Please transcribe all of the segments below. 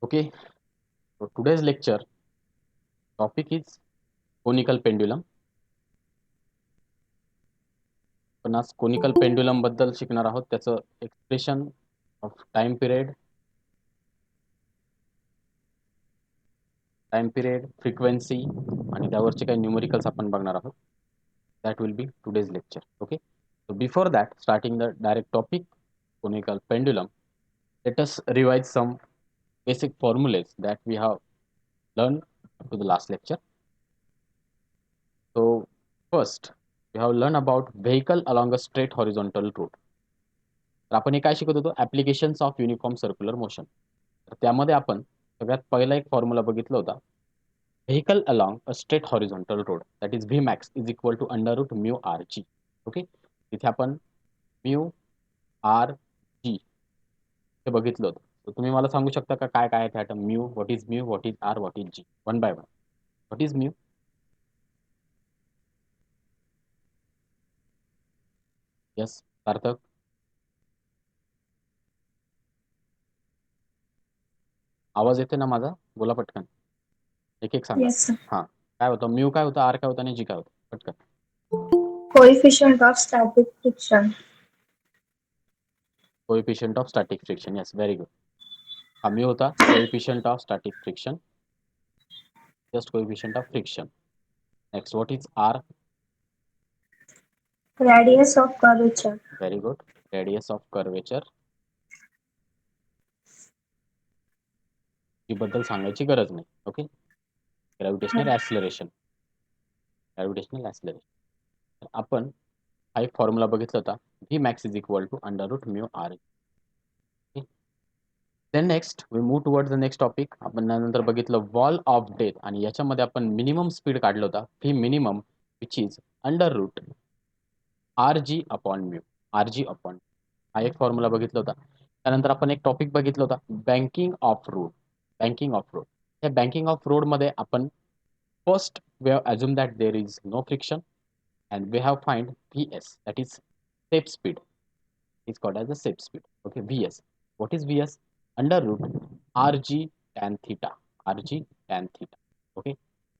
Okay, so today's lecture topic is conical pendulum. पण आज conical pendulum बद्दल शिकणार आहोत. त्याचं expression of time period, frequency आणि त्यावरचे काही न्यूमेरिकल्स आपण बघणार आहोत. That will B today's lecture. Okay, so before that, starting the direct topic, conical pendulum, let us revise some basic formulas that we have learned to the last lecture. So first, we have learned about vehicle along a straight horizontal route. तर आपण हे काय शिकत होतो? Applications of uniform circular motion. तर त्यामध्ये आपण सगळ्यात पहिला एक फॉर्म्युला बघितला होता, vehicle along a straight horizontal road, that is V max is equal to under root mu R G. Okay, तिथे आपण म्यू आर जी हे बघितलं होतं. तर तुम्ही मला सांगू शकता का काय काय आहे त्या mu, what is mu, what is R, what is G, one by one. What is mu? Yes Sarthak. आवाज येते ना माझा? बोला पटकन, एक एक सांगा. Yes, sir. हा, काय होतं म्यू, काय होतं आर, काय होतं आणि जी काय होतं? पटकन. Coefficient of static friction. Coefficient of static friction. Yes, very good. हा म्यू होता coefficient of static friction, just coefficient of friction. Next, what is R? Radius of curvature. Very good, radius of curvature. ची बद्दल सांगायची गरज नाही. Okay, gravitational acceleration. तर आपण हा एक फॉर्म्युला बघितला होता, V max is equal to under root mu R. Then next we move toward the next topic. आपण त्यानंतर बघितलं वॉल ऑफ डेथ, आणि याच्यामध्ये आपण मिनिमम स्पीड काढलं होता, V minimum which is under root R G upon mu. R G upon, हा एक फॉर्म्युला बघितला होता. त्यानंतर आपण एक टॉपिक बघितला होता, banking of road. Banking of road, या बँकिंग ऑफ रोडमध्ये आपण first we have assume that there is no friction and we have find Vs, that is step speed, is called as the step speed. Okay, Vs, what is Vs? Under root Rg tan theta. Rg tan theta. Okay,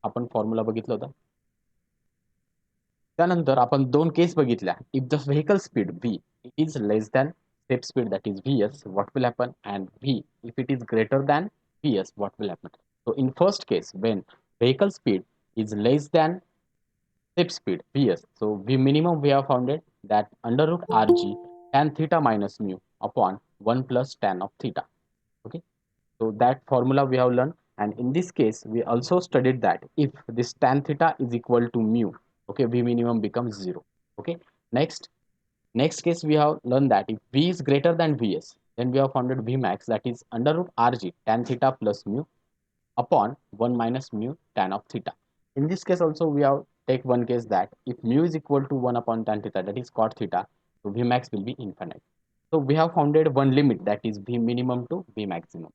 आपण formula बघितला होता. त्यानंतर आपण दोन केस बघितल्या. If the vehicle speed v is less than step speed, that is Vs, what will happen? And v, if it is greater than Vs, what will happen? So in first case, when vehicle speed is less than step speed Vs, so V minimum we have founded that under root Rg tan theta minus mu upon 1 plus tan of theta. Okay, so that formula we have learned, and in this case we also studied that if this tan theta is equal to mu, okay, V minimum becomes 0. Okay, next case we have learned that if V is greater than Vs, then we have founded V max, that is under root Rg tan theta plus mu upon 1 minus mu tan of theta. In this case also we have take one case that if mu is equal to 1 upon tan theta, that is cot theta, so V max will be infinite. So we have founded one limit, that is V minimum to V maximum.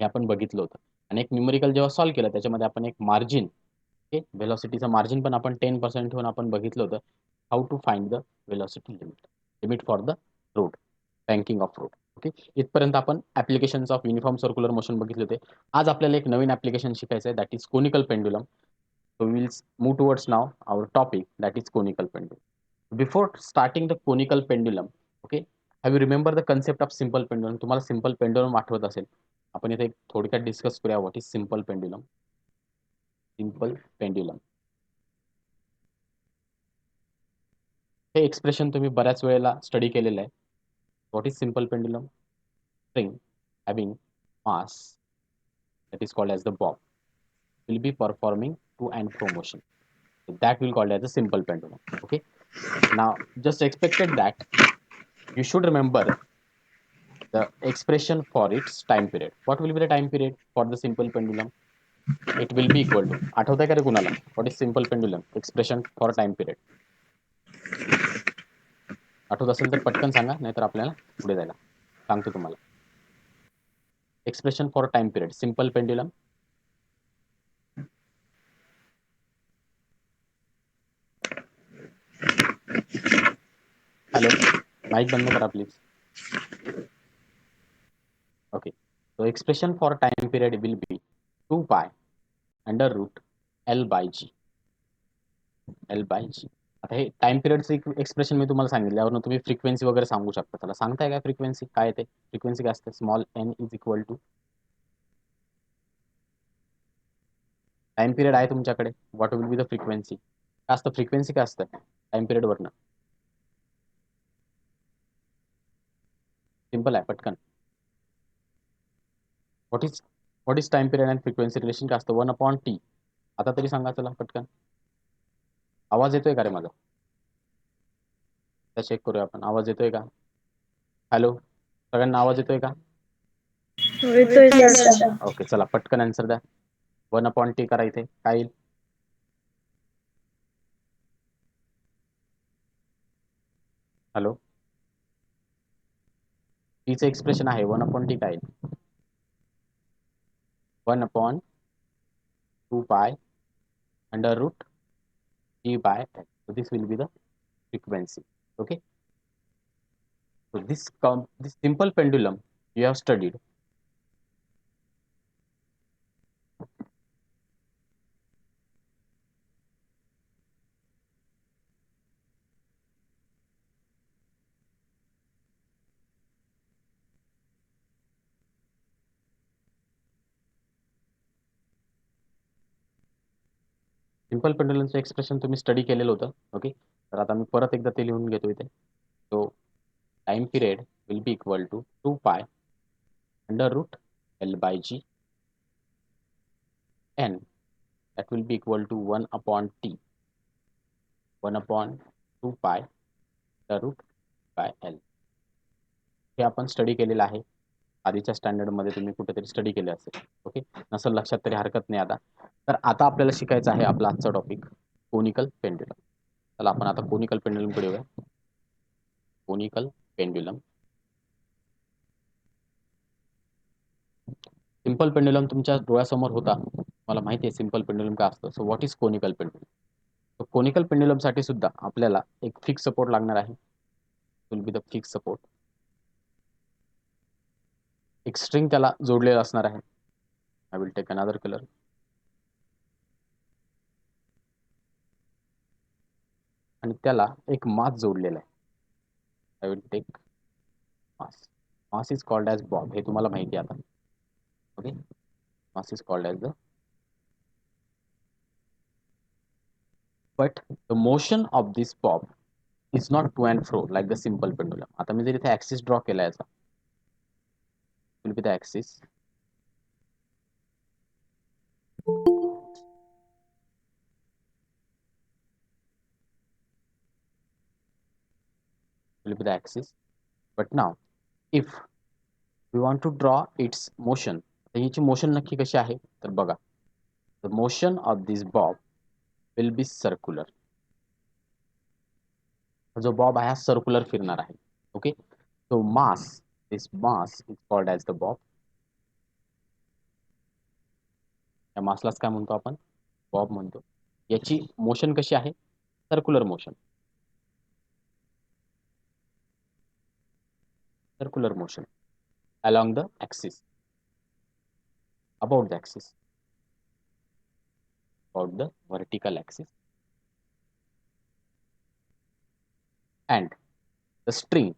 हे आपण बघितलं होतं. आणि एक numerical जेव्हा solve केलं त्याच्यामध्ये आपण एक मार्जिन, ओके, व्हेलॉसिटीचं मार्जिन पण आपण 10% ठेवून आपण बघितलं होतं, how to find the velocity limit for the road, banking of road. Okay, इथपर्यंत आपण applications of uniform circular motion बघितले होते. आज आपल्याला एक नवीन ऍप्लिकेशन शिकायचं आहे, that is conical pendulum. So will move towards now our topic, that is conical pendulum. Before starting the conical pendulum, okay, have you remember the concept of simple pendulum? तुम्हाला simple pendulum आठवत असेल, आपण इथे थोडक्यात discuss करूया. What is simple pendulum? Simple pendulum हे expression तुम्ही बऱ्याच वेळेला स्टडी केलेलं आहे. What is simple pendulum? String having mass that is called as the bob will be performing to and fro motion, so that will called as a simple pendulum. Okay, now just expected that you should remember the expression for its time period. What will be the time period for the simple pendulum? It will be equal to, आठवतंय का रे कुणाला? What is simple pendulum expression for time period? आठवत असेल तर पटकन सांगा, नाहीतर आपल्याला पुढे जायला सांगतो तुम्हाला. Expression for time period, simple pendulum. Hello, mike बंद करा प्लीज. ओके, तो expression for time period will be 2 pi under root L by G. L by G. आता हे टाइम पिरियडचं एक्सप्रेशन मी तुम्हाला सांगितल्यावर तुम्ही फ्रिक्वेन्सी वगैरे सांगू शकता. त्याला सांगताय काय फ्रिक्वेन्सी काय येते? फ्रिक्वेन्सी काय असते? Small n is equal to time period आहे तुमच्याकडे. What will be the frequency? काय असतं फ्रिक्वेन्सी? काय असतं टाइम पिरियड वरनं? सिंपल आहे, पटकन. What is time period and frequency relation? काय असतं? 1/t. आता तरी सांगा चला पटकन. आवाज येतोय का रे माझा? चेक करूया आपण. आवाज येतोय का? हॅलो, सगळ्यांना आवाज येतोय का? ओके, चला पटकन आन्सर द्या. 1/t करा. इथे काय येईल? हॅलो, टीचं एक्सप्रेशन आहे 1/t काय येईल? 1/2 pi under root G by L. So this will be the frequency. Okay. So this simple pendulum you have studied. Simple पेंडुलमचं एक्सप्रेशन तुम्ही स्टडी केलेलं होतं. ओके, तर आता मी परत एकदा ते लिहून घेतो इथे. So time period will be equal to 2 pi under root L by G n. That will be equal to 1/t. 1/2 pi under route bye L. हे आपण स्टडी केलेलं आहे. आधीच्या स्टँडर्डमध्ये तुम्ही कुठेतरी स्टडी केले असेल. ओके, नसेल लक्षात तरी हरकत नाही आता. तर आता आपल्याला शिकायचं आहे आपला आजचा टॉपिक कोनिकल पेंड्युलम. चला आपण आता कोनिकल पेंड्युलम कडे येऊया. Conical pendulum. सिंपल पेंड्युलम तुमच्या डोळ्यासमोर होता. मला माहिती आहे सिंपल पेंड्युलम काय असतं. So what is conical pendulum? तर कोनिकल पेंड्युलम साठी सुद्धा आपल्याला एक फिक्स सपोर्ट लागणार आहे. Will be the fix support. एक स्ट्रिंग त्याला जोडलेला असणार आहे. I will take another colour. आणि त्याला एक मास जोडलेला आहे. I will take mass. Mass is called as bob. हे तुम्हाला माहिती आहे आता. Okay, mass is called as the. But the motion of this bob is not to and fro like the simple pendulum. आता मी जर इथे ॲक्सिस ड्रॉ केला याचा, will be the axis. will be the axis. But now if we want to draw its motion, तर हिची motion नक्की कशी आहे तर बघा. the motion of this bob will be circular. जो बॉब आहे हा सर्क्युलर फिरणार आहे. Okay, so this mass is called as the bob. या मासलाच काय म्हणतो आपण? बॉब म्हणतो. याची मोशन कशी आहे? Circular motion. Circular motion along the axis, about the axis, about the vertical axis. And the string,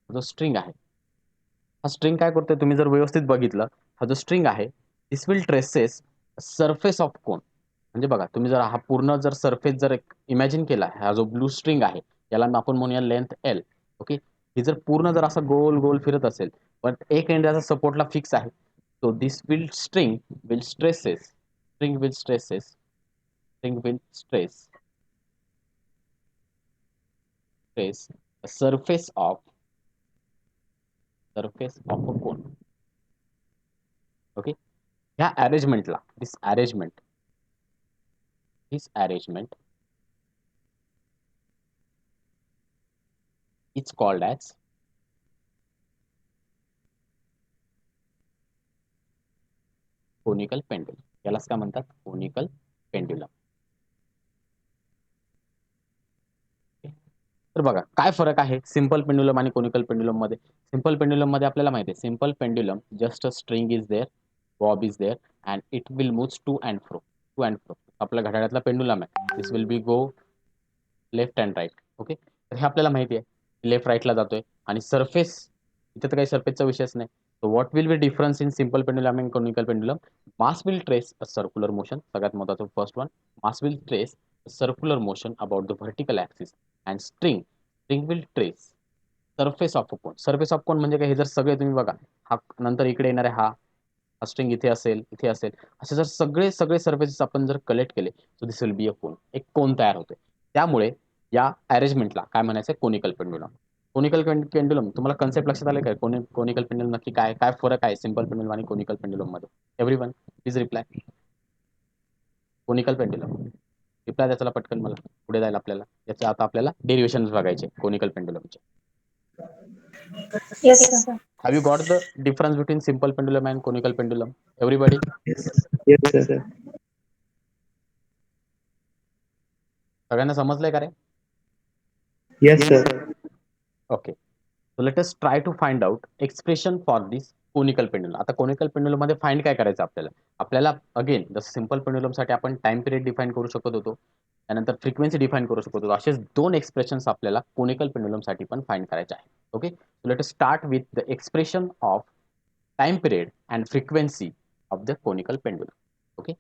जो स्ट्रिंग आहे हा स्ट्रिंग काय करतोय तुम्ही जर व्यवस्थित बघितलं, हा जो स्ट्रिंग आहे this will traces surface of cone. म्हणजे बघा तुम्ही जर हा पूर्ण जर सरफेस जर इमॅजिन केला, हा जो ब्लू स्ट्रिंग आहे याला आपण म्हणूया लेंथ L. ओके, ही जर पूर्ण जर असं गोल गोल फिरत असेल पण एक एंड याचा सपोर्टला फिक्स आहे, so this will string will stresses, string will stresses, string will stress surface of a cone. Okay, ह्या अरेंजमेंटला this arrangement is called as conical pendulum. यालाच काय म्हणतात? Conical pendulum. तर बघा काय फरक आहे सिंपल पेंड्युलम आणि कोनिकल पेंड्युलम मध्ये. सिंपल पेंड्युलम मध्ये आपल्याला माहिती आहे simple pendulum just a string is there, bob is there and it will move to and fro. आपल्या घड्याळातला पेंडुलम आहे, this will be go left and right. Okay, तर हे आपल्याला माहिती आहे लेफ्ट राईटला जातोय आणि सरफेस इथे तर काही सरफेसचा विषयच नाही. So what will B difference in simple pendulum and conical pendulum? Mass will trace a circular motion, सगळ्यात महत्त्वाचं first one. Mass will trace circular motion about the vertical axis and string will trace surface of a cone. Surface of cone म्हणजे काय, हे जर सगळे तुम्ही बघा, हा नंतर इकडे येणार आहे, हा स्ट्रिंग इथे असेल, इथे असेल, असे जर सगळे सगळे सर्फेसेस आपण जर कलेक्ट केले so this will be a कोन. एक कोन तयार होते. त्यामुळे या अरेंजमेंटला काय म्हणायचं, कोनिकल पेंडुलम. कोनिकल पेंडुलम तुम्हाला कन्सेप्ट लक्षात आले काय? कोनिकल पेंडुलम नक्की काय काय फरक आहे सिंपल पेंडुलम आणि कोनिकल पेंडुलम मध्ये? Everyone please reply. Conical pendulum reply द्या चला पटकन, मला पुढे जायला आपल्याला. याचे आता आपल्याला डेरिवेशन्स बघायचे conical पेंडुलमचे. Yes, sir. Have you got the difference between simple pendulum and conical pendulum? Everybody? Yes, sir. सगळ्यांना समजलंय का रे? Yes, sir. Okay. So let us try to find out expression for this conical pendulum. आता conical pendulum मध्ये find काय करायचं आपल्याला again जसं simple pendulum साठी आपण टाइम पिरियड डिफाइन करू शकत होतो, त्यानंतर फ्रिक्वेन्सी डिफाइन करू शकत होतो, असेच दोन एक्सप्रेशन्स आपल्याला कोनिकल पेंडुलम साठी पण फाइंड करायचे आहे. Okay, so let us start with the expression of time period and frequency of the conical pendulum. Okay,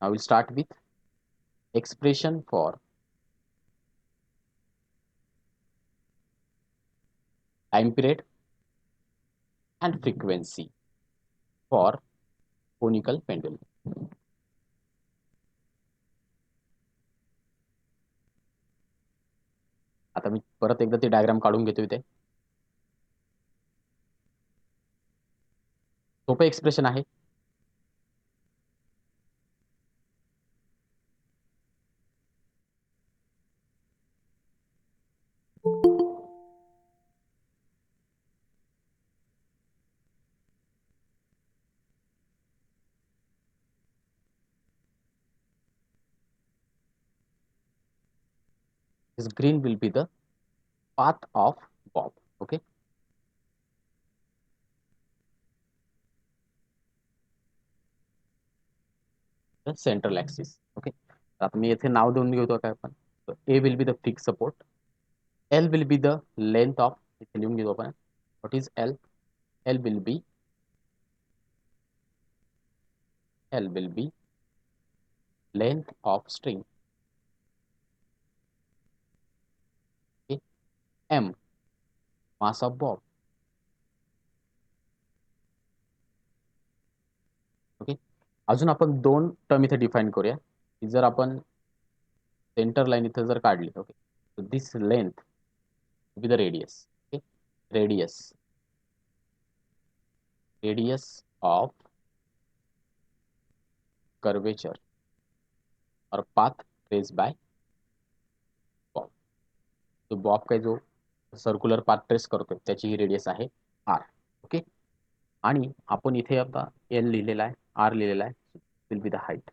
now we'll start with expression for time period and frequency for conical pendulum. आता मी परत एकदा ती diagram काढून घेतो. इथे सोपे expression आहे. This green will be the path of bob. Okay, the central axis. Okay, आता मी इथे नाव देऊन घेतो काय आपण. A will be the fixed support, L will be the length of, इथे लिहून घेतो आपण. What is L? L will be length of string. Okay, M mass of bob. Okay, अजून आपण दोन टर्म इथे डिफाइन करूया. जर आपण सेंटर लाईन इथे जर काढली, okay, so this length will be the radius. Okay, radius of curvature or path traced by bob. तो बॉब काय जो सर्क्युलर पाथ ट्रेस करतोय त्याची ही रेडियस आहे r. ओके, आणि आपण इथे आता l लिहिलेला आहे, r लिहिलेला आहे, will be the height.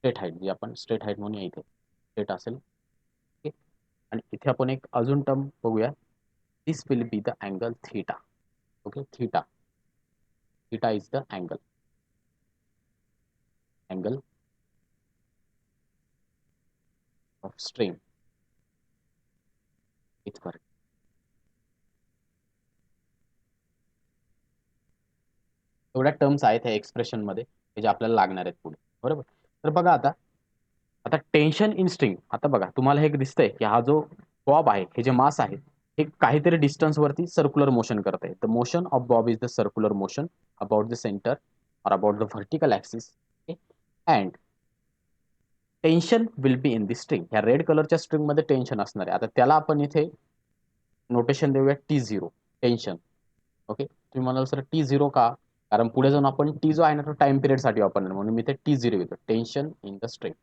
Straight height, जी आपण स्ट्रेट हाईट म्हणूया, इथे स्ट्रेट असेल. ओके, आणि इथे आपण एक अजून टर्म बघूया, this will be the angle theta. Okay, theta is the angle of string इथपर्यंत. एवढ्या टर्म्स आहेत ह्या एक्सप्रेशन मध्ये जे आपल्याला लागणार आहेत पुढे, बरोबर. तर बघा आता टेन्शन इन स्ट्रिंग. आता बघा तुम्हाला हे दिसतंय की हा जो बॉब आहे, हे जे मास आहे, हे काहीतरी डिस्टन्स वरती सर्क्युलर मोशन करत आहे. The motion of bob is the circular motion about the centre और about the vertical axis. And tension will be in the string. ह्या रेड कलरच्या स्ट्रिंग मध्ये टेन्शन असणार आहे. आता त्याला आपण इथे नोटेशन देऊया T0 टेन्शन. ओके, तुम्ही म्हणाल सर T0 का? कारण पुढे जाऊन आपण टी जो आहे ना तो टाइम पिरियड साठी वापरणार, म्हणून मी इथे T0 घेतो. Tension in the string.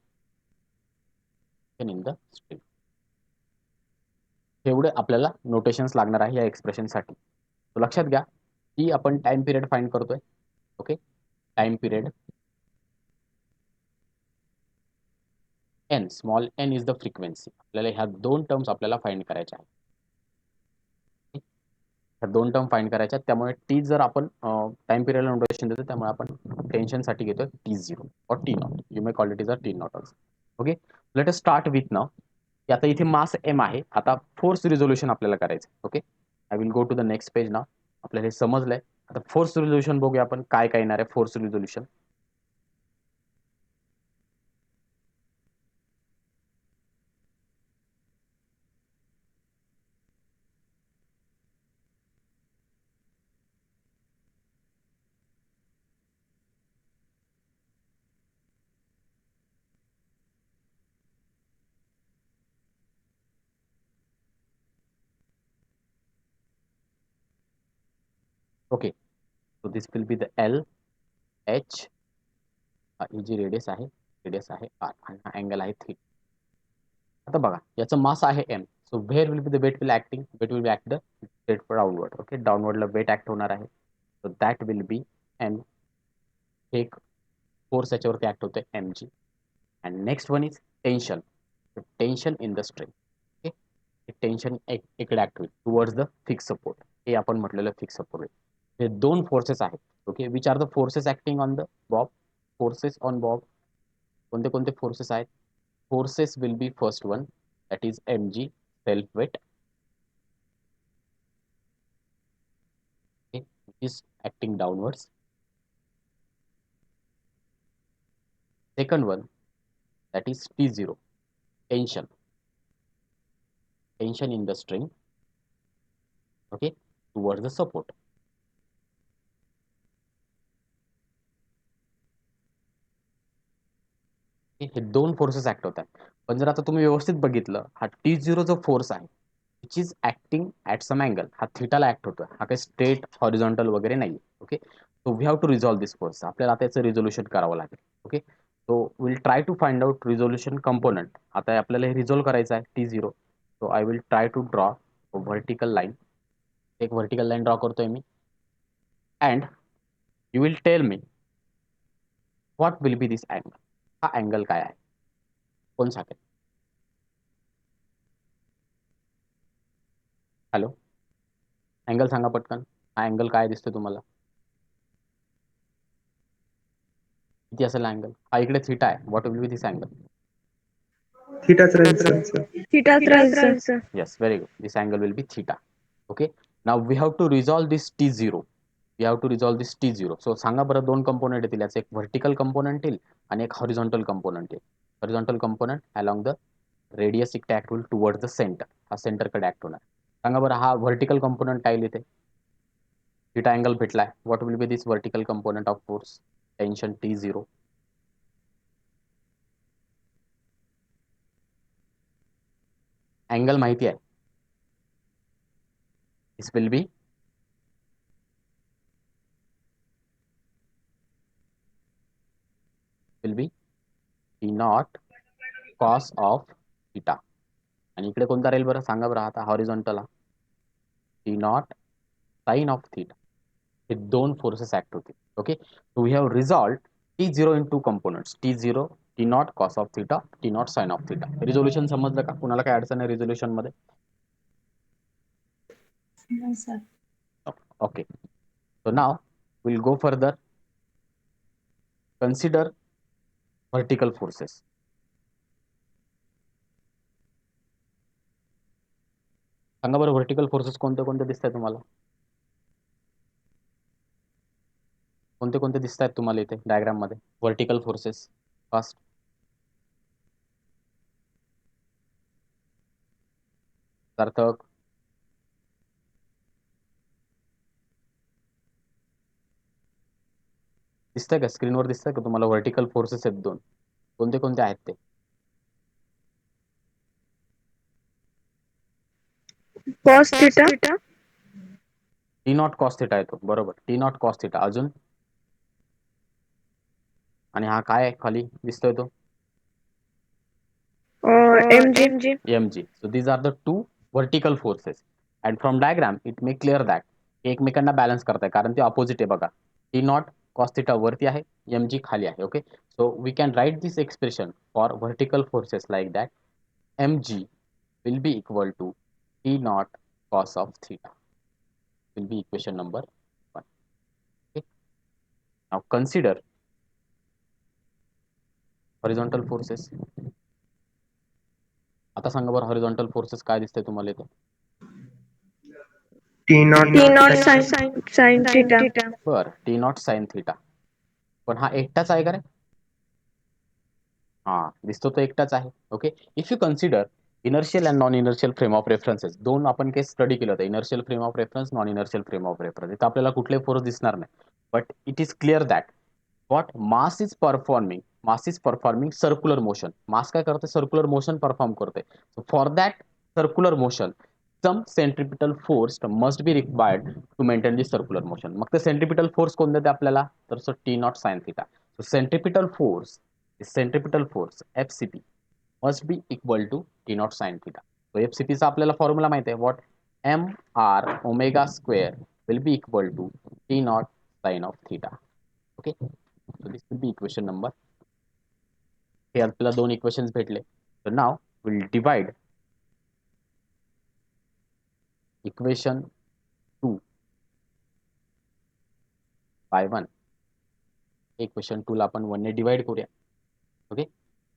एवढे आपल्याला नोटेशन्स लागणार आहे या एक्सप्रेशन साठी. तो लक्षात घ्या की आपण टाइम पिरियड फाइंड करतोय. Okay, time period N, small N is the frequency. आपल्याला ह्या दोन टर्म्स आपल्याला फाइंड करायच्या आहेत. ह्या दोन टर्म फाइंड करायच्या. त्यामुळे टी जर आपण टाइम पिरियडला नोटेशन देतो, त्यामुळे आपण टेन्शनसाठी घेतो T0 और T0. You may call it is a T0 also. Okay, let us start with now. आता इथे मास एम आहे. आता फोर्स रिझोल्युशन आपल्याला करायचं. Okay, I will go to the next page now. आपल्याला हे समजलंय. आता फोर्स रिझोल्युशन बघूया आपण काय काय येणार आहे. Force resolution okay. So this will be the L H. ही जी रेडियस आहे आर आणि हा अँगल आहे थीटा. आता बघा, याचं मास आहे M. So where will be the weight will acting. Weight will be act the straight downward. Okay, डाउनवर्डला वेट ऍक्ट होणार आहे. So that will be M. एक फोर्स याच्यावरती ऍक्ट होते M G. And next one is tension. Tension in the string. Okay, tension इकडे act होईल towards the fix support. हे आपण म्हटलेलं फिक्स सपोर्ट. हे दोन फोर्सेस आहेत. Okay, which are the forces acting on the Bob. Forces on Bob कोणते कोणते फोर्सेस आहेत. Forces will be first one, that is mg, self weight, okay, which is acting downwards. Second one, that is T0, tension in the string, okay, towards the support. हे दोन forces act होतात. पण जर आता तुम्ही व्यवस्थित बघितलं, हा T0 जो फोर्स आहे which is acting at some angle, हा थिटाला ऍक्ट होतोय. हा काही स्ट्रेट हॉरिझॉन्टल वगैरे नाही. Okay, so we have to resolve this force. आपल्याला आता याचं रिझोल्युशन करावं लागेल. Okay, so will try to find out resolution component. आता आपल्याला हे रिझॉल्व्ह करायचं आहे T0. So I will try to draw vertical line. एक व्हर्टिकल लाईन ड्रॉ करतोय मी. And you will tell me what will be this angle. हा angle काय आहे, कोण सांगेल? हॅलो, अँगल सांगा पटकन. हा अँगल काय दिसतोय तुम्हाला? किती असेल अँगल? हा इकडे थीटा आहे. What will be this angle? थिटाच राहील सर. थिटाच राहील sir. Yes, very good. This angle will be theta. Okay. Now we have to resolve this T0. We have to resolve this T0. So सांगा बरं, दोन component येतील. याचं एक व्हर्टिकल कंपोनेंट येईल आणि एक हॉरिझॉन्टल कंपोनेंट येईल. Horizontal component along the radius it act होईल टुवर्ड्स द सेंटर. हा सेंटरकडे ऍक्ट होणार. सांगा बरं, हा व्हर्टिकल कंपोनेंट काय इथे थीटा अँगल भेटलाय. What will be this vertical component of force tension T0? Angle माहिती आहे. This will be T0 cos of theta. आणि इकडे कोणता राहील बरं, सांगा बरं. आता horizontal T0 sine of theta. हे दोन फोर्सेस ऍक्ट होतील. Okay, so we have resolved T0 in two components. T0 T0 cos of theta, T0 sine of theta. Resolution समजलं का? कुणाला काय अडचण आहे रिझोल्युशन मध्ये? Okay, so now will go further. Consider vertical forces. सांगा बरं, व्हर्टिकल फोर्सेस कोणते कोणते दिसत आहेत तुम्हाला? कोणते कोणते दिसत आहेत तुम्हाला इथे डायग्राम मध्ये व्हर्टिकल फोर्सेस? फर्स्ट सार्थक, दिसतंय का? स्क्रीनवर दिसतंय का तुम्हाला? व्हर्टिकल फोर्सेस आहेत दोन. कोणते कोणते आहेत ते? Cos theta. T0 cos theta येतो. बरोबर, T0 cos थिटा. अजून? आणि हा काय आहे खाली दिसतोय तो? MG. mg. So these are the two vertical forces. And from diagram it may clear that एकमेकांना बॅलन्स करताय, कारण ते ऑपोजिट आहे बघा. T0 कॉस थिटा वरती आहे, mg खाली आहे. Okay, so we can write this expression for vertical forces like that mg will be equal to T naught cos of theta will be equation number 1. Okay, now consider horizontal forces. आता सांगा बरं horizontal forces काय दिसते तुम्हाला इथे? T naught T naught sin theta. बरं, T naught sine theta. पण हा एकटाच आहे का रे? हा, दिसतो तो एकटाच आहे. Okay, if you consider inertial and non inertial frame of references, दोन आपण केस स्टडी केलं होतं, inertial frame of reference, non inertial frame of reference. इथं आपल्याला कुठले फोर्स दिसणार नाही, but it is clear that what mass is performing circular motion. मास काय करते? सर्क्युलर मोशन परफॉर्म करते. so for that circular motion some centripetal force must be required to maintain the circular motion. मग ते centripetal force कोण देते आपल्याला? तर so T naught sine theta. so centripetal force FCP must be equal to T naught sin theta. so FCP चा आपल्याला formula माहिती आहे, what mr omega square will be equal to T naught sin of theta. okay, so this will be equation number. हे आपल्याला दोन equations भेटले. so now we'll divide equation 2 by 1. Equation 2 ला आपण 1 ने डिवाइड करूया. ओके,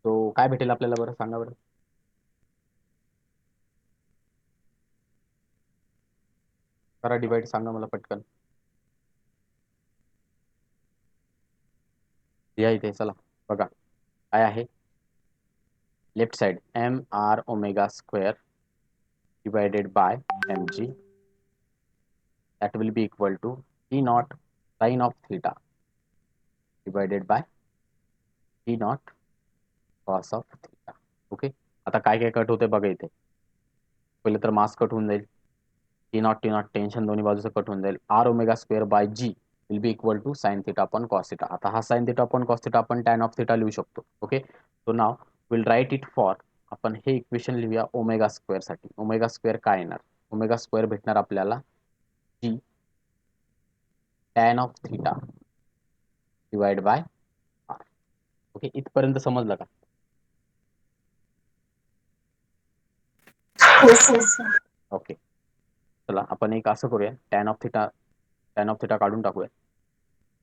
so काय भेटेल आपल्याला बरं सांगा बरं? करा डिवाइड, सांगा मला पटकन. या इथे चला बघा काय आहे. Left side mr omega square divided by mg that will be equal to T naught sin of theta divided by T naught cos of theta. Okay, आता काय काय कट होते बघा इथे. पहिले तर मास कट होऊन जाईल, टी नॉट टेन्शन दोन्ही बाजूचं कट होऊन जाईल. R omega square by G will be equal to sine theta upon cos theta. आता हा sine theta upon cos theta आपण टॅन ऑफ थिटा लिहू शकतो. Okay, so now will write it for, आपण हे इक्वेशन लिहूया ओमेगा स्क्वेअर साठी. Omega square काय येणार? ओमेगा स्क्वेअर भेटणार आपल्याला G tan of theta divide by R. Okay, इथपर्यंत समजलं का? ओके, चला आपण एक असं करूया, टॅन ऑफ थिटा काढून टाकूया,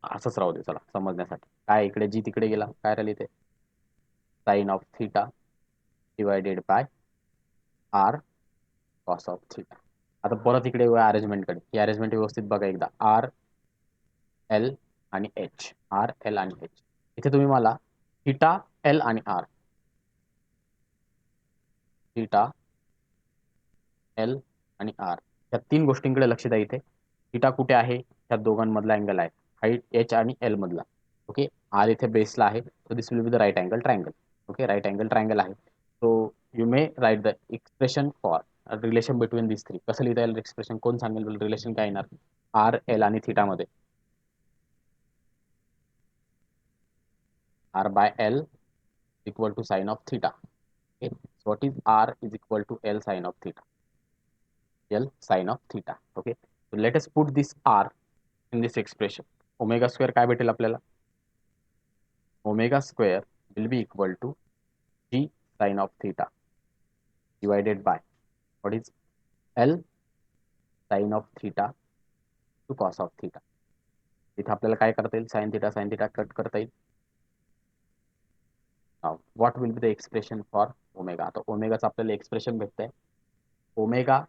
असंच राहू दे चला समजण्यासाठी. काय इकडे जी तिकडे गेला, काय राहिली ते sine of theta divided by R cos of theta. आता परत इकडे अरेंजमेंटकडे, ही अरेंजमेंट व्यवस्थित बघा एकदा. आर एल आणि एच, आर एल आणि एच. इथे तुम्ही मला थिटा एल आणि आर, थिटा एल आणि आर या तीन गोष्टींकडे लक्ष द्या. इथे थिटा कुठे आहे? ह्या दोघांमधला अँगल आहे, हाईट एच आणि एल मधला. ओके, आर इथे बेसला आहे, so this will be the right angle triangle. Okay, right angle triangle आहे. So you may write the expression for relation between this three. कसं लिहिता येईल एक्सप्रेशन? कोण सांगेल रिलेशन काय येणार आर एल आणि थिटा मध्ये? R by L equal to sine of theta. Okay, so what is R is equal to L sine of theta, L sin of theta. Okay, so let us put this R in this expression. Omega square काय भेटेल आपल्याला? Omega square will be equal to G sin of theta divided by what is L sin of theta to cos of theta. इथे आपल्याला काय करता येईल? sin theta cut करता येईल. Now what will be the expression for omega? आता ओमेगाचं आपल्याला expression भेटतंय. ओमेगा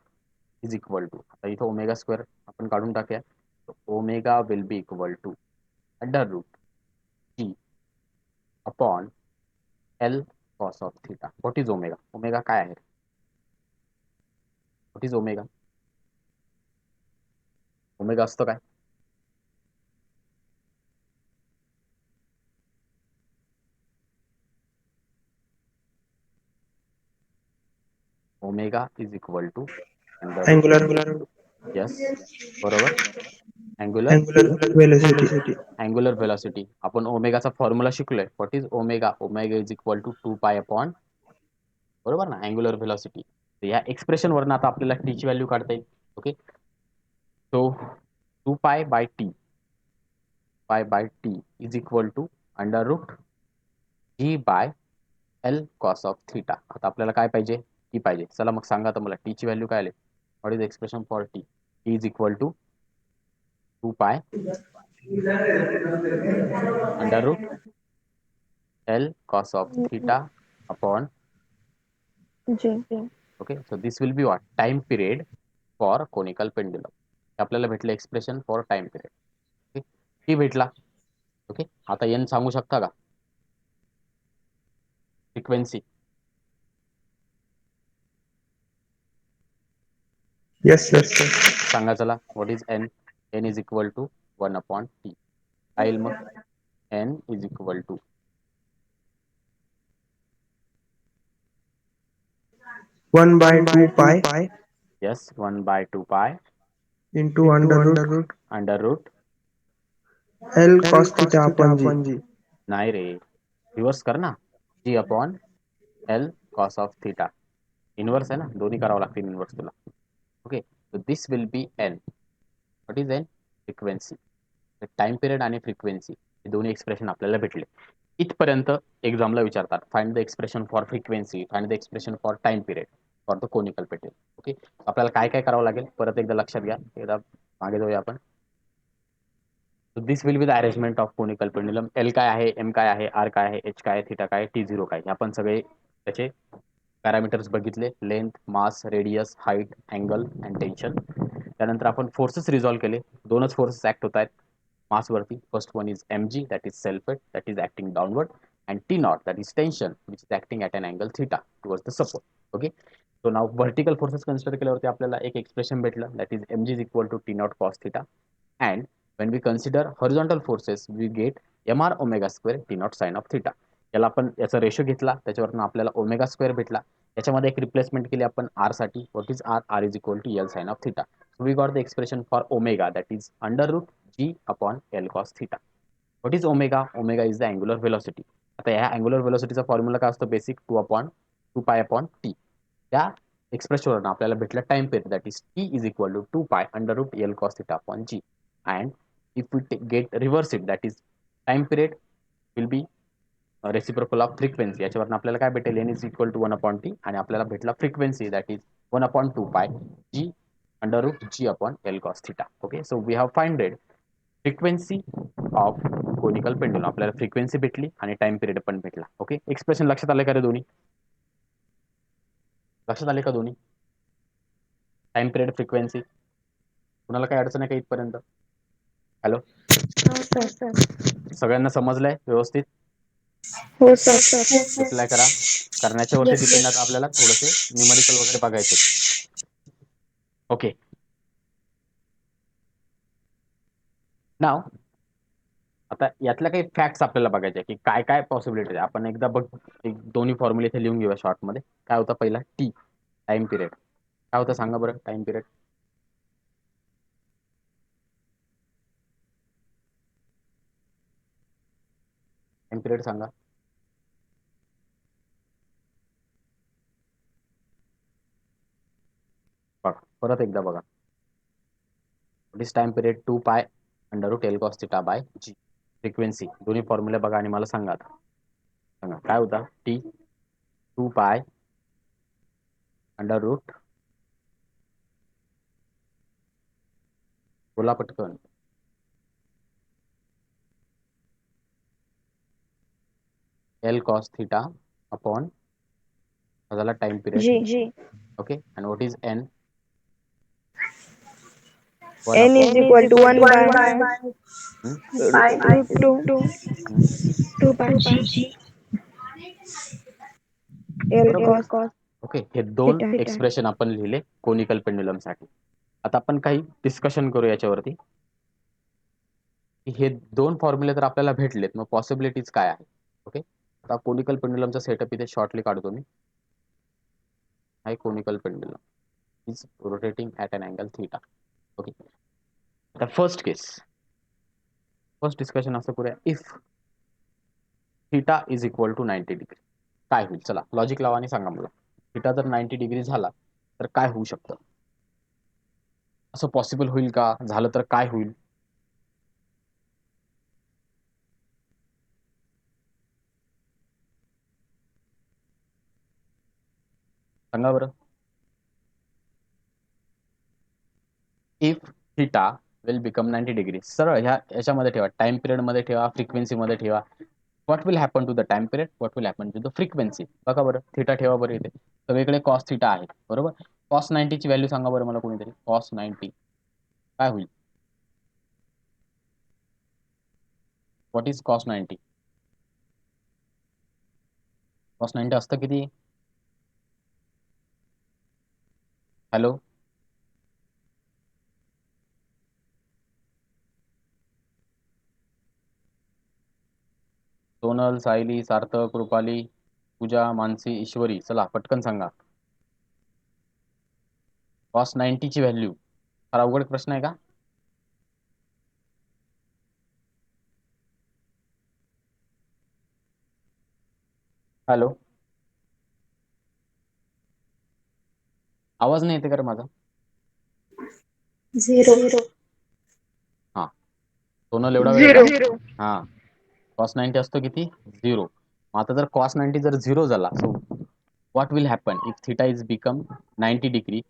इज इक्वल टू, आता इथं ओमेगा स्क्वेअर आपण काढून टाकूया. Omega will be equal to under root G upon L cos of theta. What is omega? Omega काय आहे? What is omega? ओमेगा असतं काय? Omega is equal to angular yes, बरोबर, अँग्युलर velocity. Angular velocity. आपण ओमेगाचा formula शिकलोय. What is omega? Omega is equal to 2 pi upon, बरोबर ना, अँग्युलर व्हेलॉसिटी. तर या एक्सप्रेशन वरनं आता आपल्याला टी ची व्हॅल्यू काढता येईल. Okay, so 2 pi by T pi by T is equal to under root G by L cos of theta. आता आपल्याला काय पाहिजे? टी पाहिजे. चला मग सांगा आता मला टीची व्हॅल्यू काय आली? What is expression for T? T is equal to 2 pi under root L cos of theta upon. G. Okay, so this will be what? Time period for conical pendulum. आपल्याला भेटलं expression for time period. Okay, T भेटला. Okay, आता N सांगू शकता का? Frequency. Yes, sir. सांगा चला. What is N? N is equal to 1 upon T. काय येईल मग? N is equal to 1 by 2 pi yes 1 by 2 pi into under root under root. L cos theta upon G. नाही रे, reverse कर ना. G upon L cos of theta. Inverse आहे ना, दोन्ही करावं लागतील इनवर्स तुला. Okay, so this will be n. What is n? Frequency. Time period आणि फ्रिक्वेन्सी हे दोन्ही एक्सप्रेशन आपल्याला भेटले. इथपर्यंत एक्झामला विचारतात, find the expression for frequency, find the expression for time period for the conical pendulum. Okay, आपल्याला काय काय करावं लागेल परत एकदा लक्षात घ्या. एकदा मागे जाऊया आपण. So this will be the arrangement of conical pendulum. L काय आहे, M काय आहे, R काय आहे, H काय आहे, थीटा काय आहे, T0 काय आहे. आपण सगळे त्याचे पॅरामीटर्स बघितले. Length, mass, radius, height, angle and tension. त्यानंतर आपण फोर्सेस रिझॉल्व केले. दोनच फोर्सेस ऍक्ट होत आहेत मासवरती. First one is mg, that is self weight, that is acting downward, and T0, that is tension, which is acting at an angle theta towards the support. Okay, so now vertical forces consider केल्यावरती आपल्याला एक expression भेटलं, that is mg is equal to T0 cos theta. And when we consider horizontal forces, we get mr omega square T0 sin of theta. याला आपण याचा ratio घेतला, त्याच्यावरून आपल्याला ओमेगा स्क्वेअर भेटला. याच्यामध्ये एक रिप्लेसमेंट केली आपण आर साठी. What is R? R is equal to L sine of theta. So we got the expression for omega, that is under root G upon L cos theta. What is omega? Omega is the angular velocity. आता ह्या angular व्हेलॉसिटीचा formula काय असतो? Basic 2 pi upon T. त्या एक्सप्रेशनवरून आपल्याला भेटलं time period, that is T is equal to 2 pi under root L cos theta upon G. And if we get reverse it, that is time period will be reciprocal of frequency. याच्यावरून आपल्याला काय भेटेल? n is equal to 1 upon t. आणि आपल्याला भेटला frequency, that is 1 upon 2 pi g under root g upon l cos theta. Okay, so we have finded frequency of conical pendulum. आपल्याला frequency भेटली आणि टाइम पिरियड पण भेटला. Okay, expression लक्षात आले का रे? दोन्ही लक्षात आले का? दोन्ही टाइम पिरियड, फ्रिक्वेन्सी. कुणाला काय अडचण आहे का इथपर्यंत? हॅलो, हो सर. सगळ्यांना समजलंय व्यवस्थित? हो सर. रिप्लाय करा. करण्याच्या वरती डिपेंड आता आपल्याला थोडेसे न्यूमरिकल वगैरे बघायचे. ओके, नाव आता यातल्या काही फॅक्ट्स आपल्याला बघायचे की काय काय पॉसिबिलिटी आहे. आपण एकदा बघ, एक दोन्ही फॉर्म्युले इथे लिहून घेऊया शॉर्ट मध्ये. काय होता पहिला? T, time period. काय होता सांगा बरं? टाइम पिरियड सांगा. बघा, परत एकदा बघा. दिस time period 2 pi under root L cos theta by G. Frequency दोन्ही फॉर्म्युले बघा आणि मला सांगा. आता सांगा काय होता? टी 2 पाय अंडर रूट, बोला पटकन, एल कॉस थिटा अपॉन झाला time period. G. Okay, and what is n? N is equal to 1 by root 2 pi g L cos okay, हे दोन theta. एक्सप्रेशन आपण लिहिले कोनिकल पेंडुलम साठी. आता आपण काही डिस्कशन करू याच्यावरती. हे दोन फॉर्म्युले तर आपल्याला भेटलेत, मग पॉसिबिलिटीज काय आहे? ओके, आता कोनिकल पेंडुलमचा सेटअप इथे शॉर्टली काढतो मी. Hi conical pendulum is rotating at an angle theta. Okay, आता फर्स्ट डिस्कशन असं करूया, if theta is equal to 90 degree काय होईल? चला लॉजिक लावा आणि सांगा मला. थीटा जर 90 डिग्री झाला तर काय होऊ शकतं? असं पॉसिबल होईल का? झालं तर काय होईल? सांगा बरं. If theta will become 90 degree, सरळ याच्यामध्ये ठेवा, टाइम पिरियड मध्ये ठेवा, फ्रिक्वेन्सी मध्ये ठेवा. What will happen to the time period, what will happen to the frequency. बघा बरं, थिटा ठेवा बरं इथे, सगळीकडे कॉस थिटा आहे बरोबर. कॉस 90 ची व्हॅल्यू सांगा बरं मला कोणीतरी. कॉस 90 काय होईल? What is cos 90? कॉस 90 असतं किती? हॅलो, सोनल, सायली, सार्थक, रुपाली, पूजा, मानसी, ईश्वरी, चला पटकन सांगा. कॉस 90 ची व्हॅल्यू. फार अवघड प्रश्न आहे का? हॅलो, आवाज नाही येते का रे माझा? 0. हा, सोनल एवढा वेळ का? हा, कॉस 90 असतो किती? 0. आता जर कॉस 90 जर 0 झाला, so what will happen if theta is become 90 degree,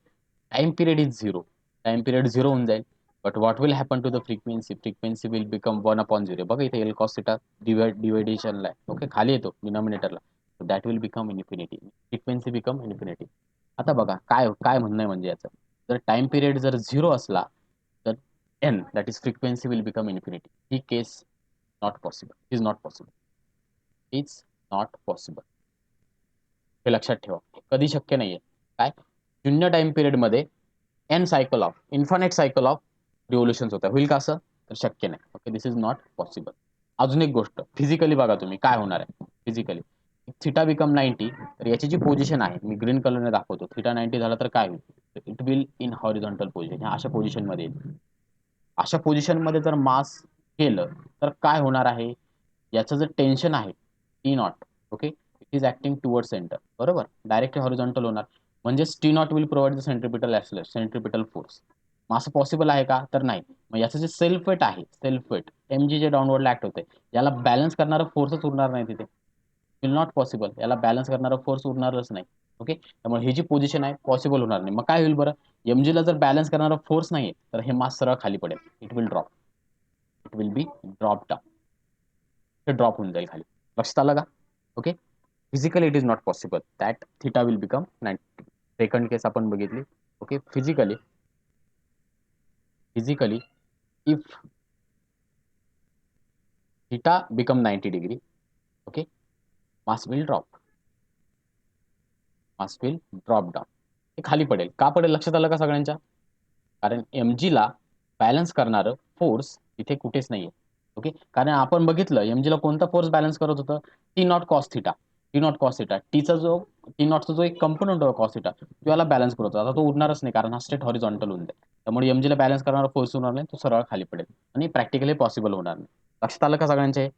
time period is 0, time period 0 होऊन जाईल. But what will happen to the frequency, frequency will become 1/0. बघा इथे एल कॉस थिटा डिवायडेशनला आहे, ओके, खाली येतो डिनॉमिनेटरला, so that will become infinity, frequency become infinity. आता बघा काय काय म्हणणं आहे म्हणजे याचं, जर टाइम पिरियड जर 0 असला तर n, that is frequency, will become infinity. ही case not possible, is not possible, is not possible. हे लक्षात ठेवा, कधी शक्य नाहीये. काय? शून्य टाइम पिरियड मध्ये n cycle of, infinite cycle of revolutions होत्या. होईल का असं? तर शक्य नाही. Okay, this is not possible. अजून एक गोष्ट, फिजिकली बघा तुम्ही काय होणार आहे. फिजिकली थिटा बिकम 90, तर याची जी पोझिशन आहे मी ग्रीन कलरने दाखवतो. थिटा 90 झाला तर काय होईल? It will in horizontal position, ह्या अशा पोझिशन मध्ये येईल. अशा पोझिशनमध्ये जर मास केलं तर काय होणार आहे? याचं जे टेन्शन आहे T not, okay, it is acting toward centre, बरोबर, डायरेक्ट हॉरिझॉन्टल होणार. म्हणजे T not will provide the centripetal force. मग असं पॉसिबल आहे का? तर नाही. मग याचं जे सेल्फ वेट आहे, सेल्फ वेट एम जी जे डाऊनवर्डला ऍक्ट होते, याला बॅलन्स करणारा फोर्सच उरणार नाही तिथे. विल नॉट पॉसिबल, याला बॅलन्स करणारा फोर्स उरणारच नाही. ओके, त्यामुळे ही जी पोझिशन आहे पॉसिबल होणार नाही. मग काय होईल बरं? एमजी ला जर बॅलन्स करणारा फोर्स नाहीये तर हे मास सरळ खाली पडेल. It will drop, it will be drop down, हे ड्रॉप होऊन जाईल खाली. लक्षात आलं का? Okay, physically it is not possible that theta will become 90. Second case आपण बघितली. Okay, physically if theta become 90 degree, okay, mass will drop, mass will drop down, हे खाली पडेल. का पडेल? लक्षात आलं का सगळ्यांच्या? कारण एमजी ला बॅलन्स करणारं फोर्स इथे कुठेच नाहीये. ओके, कारण आपण बघितलं एमजी ला कोणता फोर्स बॅलन्स करत होतं? T naught cos theta, T naught cos theta, T नॉटचा जो एक कंपोनंट होता कॉस थिटा, तो याला बॅलन्स करत होता. आता तो उडणारच नाही कारण हा स्ट्रेट हॉरिझॉन्टल होऊन जाईल. त्यामुळे एमजी ला बॅलन्स करणारा फोर्स होणार नाही, तो सरळ खाली पडेल आणि प्रॅक्टिकली पॉसिबल होणार नाही. लक्षात आलं का सगळ्यांचे?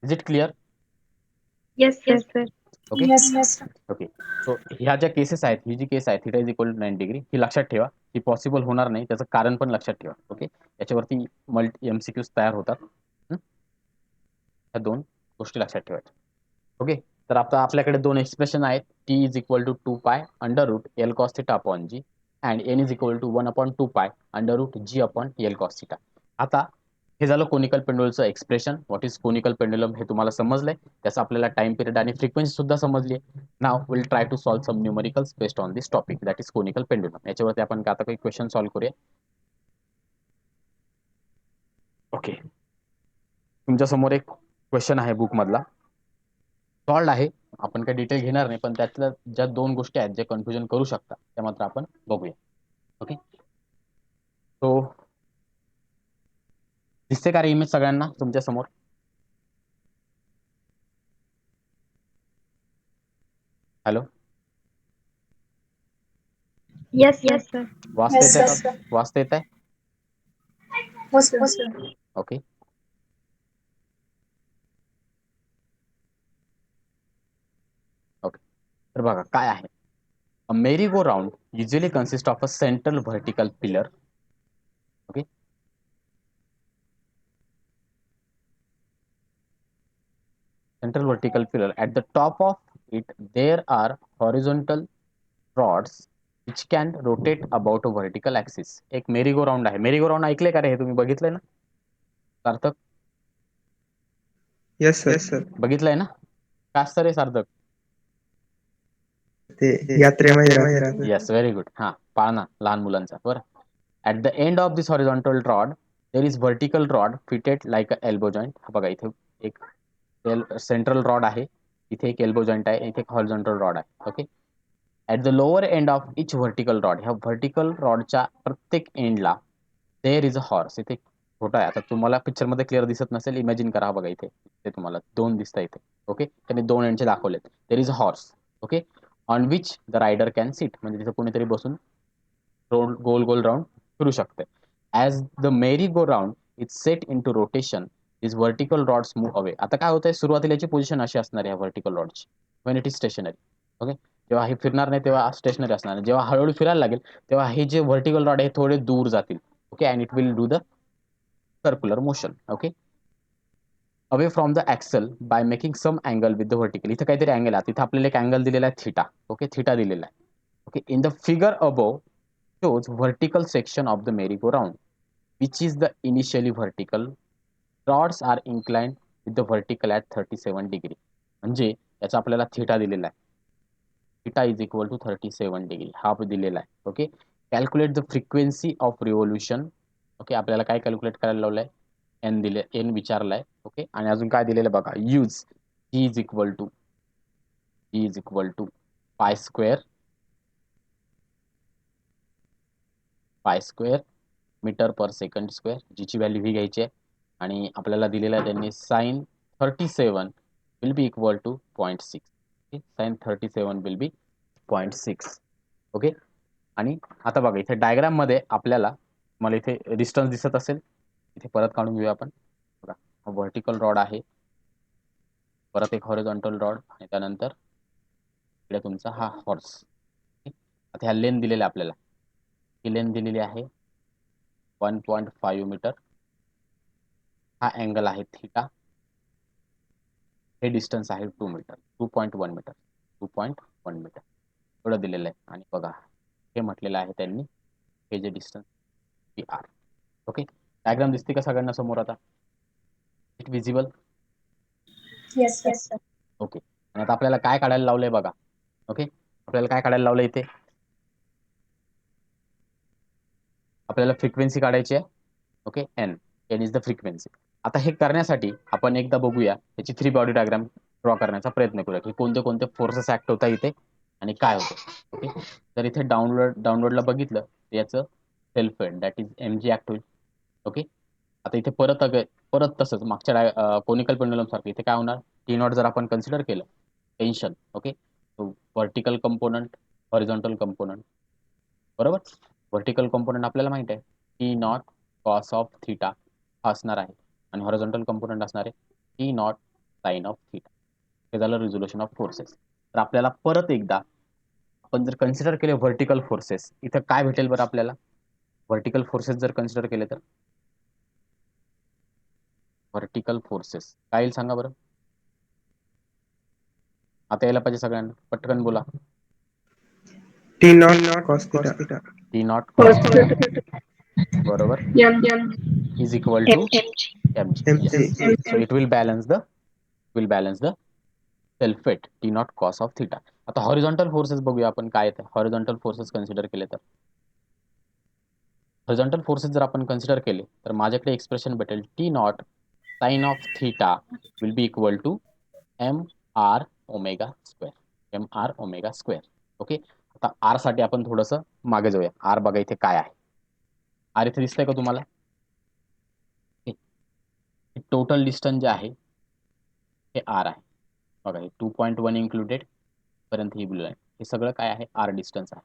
Is it clear? Yes, sir. Okay, okay. So ह्या ज्या केसेस आहेत, ही जी केस आहे theta is equal to 90 degree, ही लक्षात ठेवा, ही पॉसिबल होणार नाही. त्याचं कारण पण लक्षात ठेवा. ओके, याच्यावरती मल्टी एमसीक्यूज तयार होतात. ह्या दोन गोष्टी लक्षात ठेवायच्या. ओके, तर आता आपल्याकडे दोन एक्सप्रेशन आहेत. T is equal to 2 pi under root L cos theta upon g and n is equal to 1/2 pi under root G upon L cos theta. आता हे झालं कोनिकल पेंडुलमचं expression. What is conical pendulum हे तुम्हाला समजलंय. त्याचं आपल्याला time period आणि frequency सुद्धा समजली. Now will try to solve some numericals based on this topic, that is conical pendulum. याच्यावरती आपण आता काही क्वेश्चन सॉल्व्ह करूया. ओके, तुमच्या समोर एक क्वेश्चन आहे बुक मधला, सॉल्व्ड आहे. आपण काही डिटेल घेणार नाही, पण त्यातल्या ज्या दोन गोष्टी आहेत ज्या कन्फ्युजन करू शकतात त्या मात्र आपण बघूया. ओके, सो दिसते का रे इमेज सगळ्यांना तुमच्या समोर? Hello, Yes, sir. वाचता येत आहे का? वाचता येत आहे? हो, sir. Okay, okay. तर बघा काय आहे. A merry-go-round usually consists of a central vertical pillar. Okay. Central vertical pillar at the top of it there are horizontal rods which can rotate about a vertical axis. एक मेरी go round आहे. मेरी go round ऐकले का रे? हे तुम्ही बघितलंय ना सार्थक? Yes sir. बघितलंय ना? का असतं रे सार्थक? ते यात्रेमध्ये राहते. Yes, very good. हा, पाळणा लहान मुलांचा. बरं. At the end of this horizontal rod there is vertical rod fitted like a elbow joint. हा बघा, इथे एक सेंट्रल रॉड आहे, इथे एक एल्बो जॉईंट आहे, इथे एक हॉरिझॉन्टल रॉड आहे. Okay. At the lower end of each vertical rod, ह्या व्हर्टिकल रॉडच्या प्रत्येक एंडला देर इज अ हॉर्स. इथे छोटा आहे. आता तुम्हाला पिक्चरमध्ये क्लिअर दिसत नसेल, इमॅजिन करा. बघा इथे तुम्हाला 2 दिसतं इथे. ओके. त्यांनी 2 एंडचे दाखवलेत. There is a horse. Okay. On which the rider can sit, म्हणजे तिथे कोणीतरी बसून गोल गोल राऊंड फिरू शकते. As the merry go round is set into rotation this vertical rods move away. आता काय होतंय, सुरुवातीला याची पोझिशन अशी असणार आहे व्हर्टिकल रॉडची, when it is stationary. Okay. जेव्हा हे फिरणार नाही तेव्हा स्टेशनरी असणार. जेव्हा हळूहळू फिरायला लागेल तेव्हा हे जे व्हर्टिकल रॉड आहे थोडे दूर जातील. Okay. And it will do the circular motion. Okay. Away from the axle by making some angle with the vertical. इथं काहीतरी अँगल आहे, तिथं आपल्याला एक अँगल दिलेला आहे थीटा. ओके. थीटा दिलेला आहे. Okay. In the figure above shows vertical section of the merry-go-round, which is the initially vertical. Rods are inclined with the vertical at 37 degree. म्हणजे याचा आपल्याला थीटा दिलेला आहे. Theta is equal to 37 degree हा दिलेला आहे. Okay. Calculate the frequency of revolution. Okay. आपल्याला काय कॅल्क्युलेट करायला लावलंय? एन दिले, एन विचारलाय. ओके. आणि अजून काय दिलेलं बघा, use G is equal to pi square metre per second square, जीची व्हॅल्यू ही घ्यायची आहे. आणि आपल्याला दिलेला आहे त्यांनी sine 37 will be equal to 0.6. Okay. Sine 37 will be 0.6. Okay. आणि आता बघा इथे डायग्राममध्ये आपल्याला मला इथे डिस्टन्स दिसत असेल, इथे परत काढून घेऊया आपण. बघा, हा व्हर्टिकल रॉड आहे, परत एक हॉरिझॉन्टल रॉड, आणि त्यानंतर इकडे तुमचा हा हॉर्स. आता ह्या लेन दिलेल्या आपल्याला, ही लेन दिलेली आहे 1.5 मीटर. हा अँगल आहे थीटा. हे डिस्टन्स आहे 2 मीटर, 2.1 मीटर, 2.1 मीटर एवढं दिलेलं आहे. आणि बघा हे म्हटलेलं आहे त्यांनी, हे जे distance P R. Okay. Diagram दिसते का सगळ्यांना समोर? आता it visible? Yes, sir. Okay. आणि आता आपल्याला काय काढायला लावलंय बघा. ओके. आपल्याला काय काढायला लावलंय इथे? आपल्याला फ्रिक्वेन्सी काढायची आहे. Okay. N is the frequency. आता हे करण्यासाठी आपण एकदा बघूया याची 3 बॉडी डायग्राम ड्रॉ करण्याचा प्रयत्न करूया की कोणते कोणते फोर्सेस ऍक्ट होतात इथे आणि काय होतं. ओके. जर इथे डाउनवर्डला बघितलं तर याचं self weight that is M G act होईल. ओके. आता इथे परत तसंच मागच्या कोनिकल पेंडुलम सारखं इथे काय होणार, टी नॉट जर आपण कन्सिडर केलं tension. Okay. Vertical component, horizontal component, बरोबर. व्हर्टिकल कंपोनंट आपल्याला माहित आहे T naught cos of theta हा असणार आहे, आणि हॉरिझॉन्टल कंपोनंट असणार आहे T naught sine of theta. हे झालं रिझोल्युशन ऑफ फोर्सेस. तर आपल्याला परत एकदा आपण जर कन्सिडर केले व्हर्टिकल फोर्सेस, इथं काय भेटेल बरं आपल्याला? व्हर्टिकल फोर्सेस जर कन्सिडर केले तर व्हर्टिकल फोर्सेस काय येईल सांगा बरं? आता यायला पाहिजे सगळ्यांना, पटकन बोला. T naught cos theta. T naught cos theta बरोबर M. Is equal to mg. mg. So it will balance the self weight T naught cos of theta. आता हॉरिझॉन्टल फोर्सेस बघूया आपण काय येतं. हॉरिझॉन्टल फोर्सेस कन्सिडर केले तर horizontal forces जर आपण कन्सिडर केले तर माझ्याकडे एक्सप्रेशन भेटेल T naught sine of theta will be equal to M R omega square. Okay. आता आर साठी आपण थोडंसं मागे जाऊया. आर बघा इथे काय आहे. आर इथे दिसतंय का तुम्हाला? टोटल डिस्टन्स जे आहे हे आर आहे. बघा हे 2.1 इन्क्लुडेड पर्यंत ही ब्लू लाईन, हे सगळं काय आहे? आर डिस्टन्स आहे,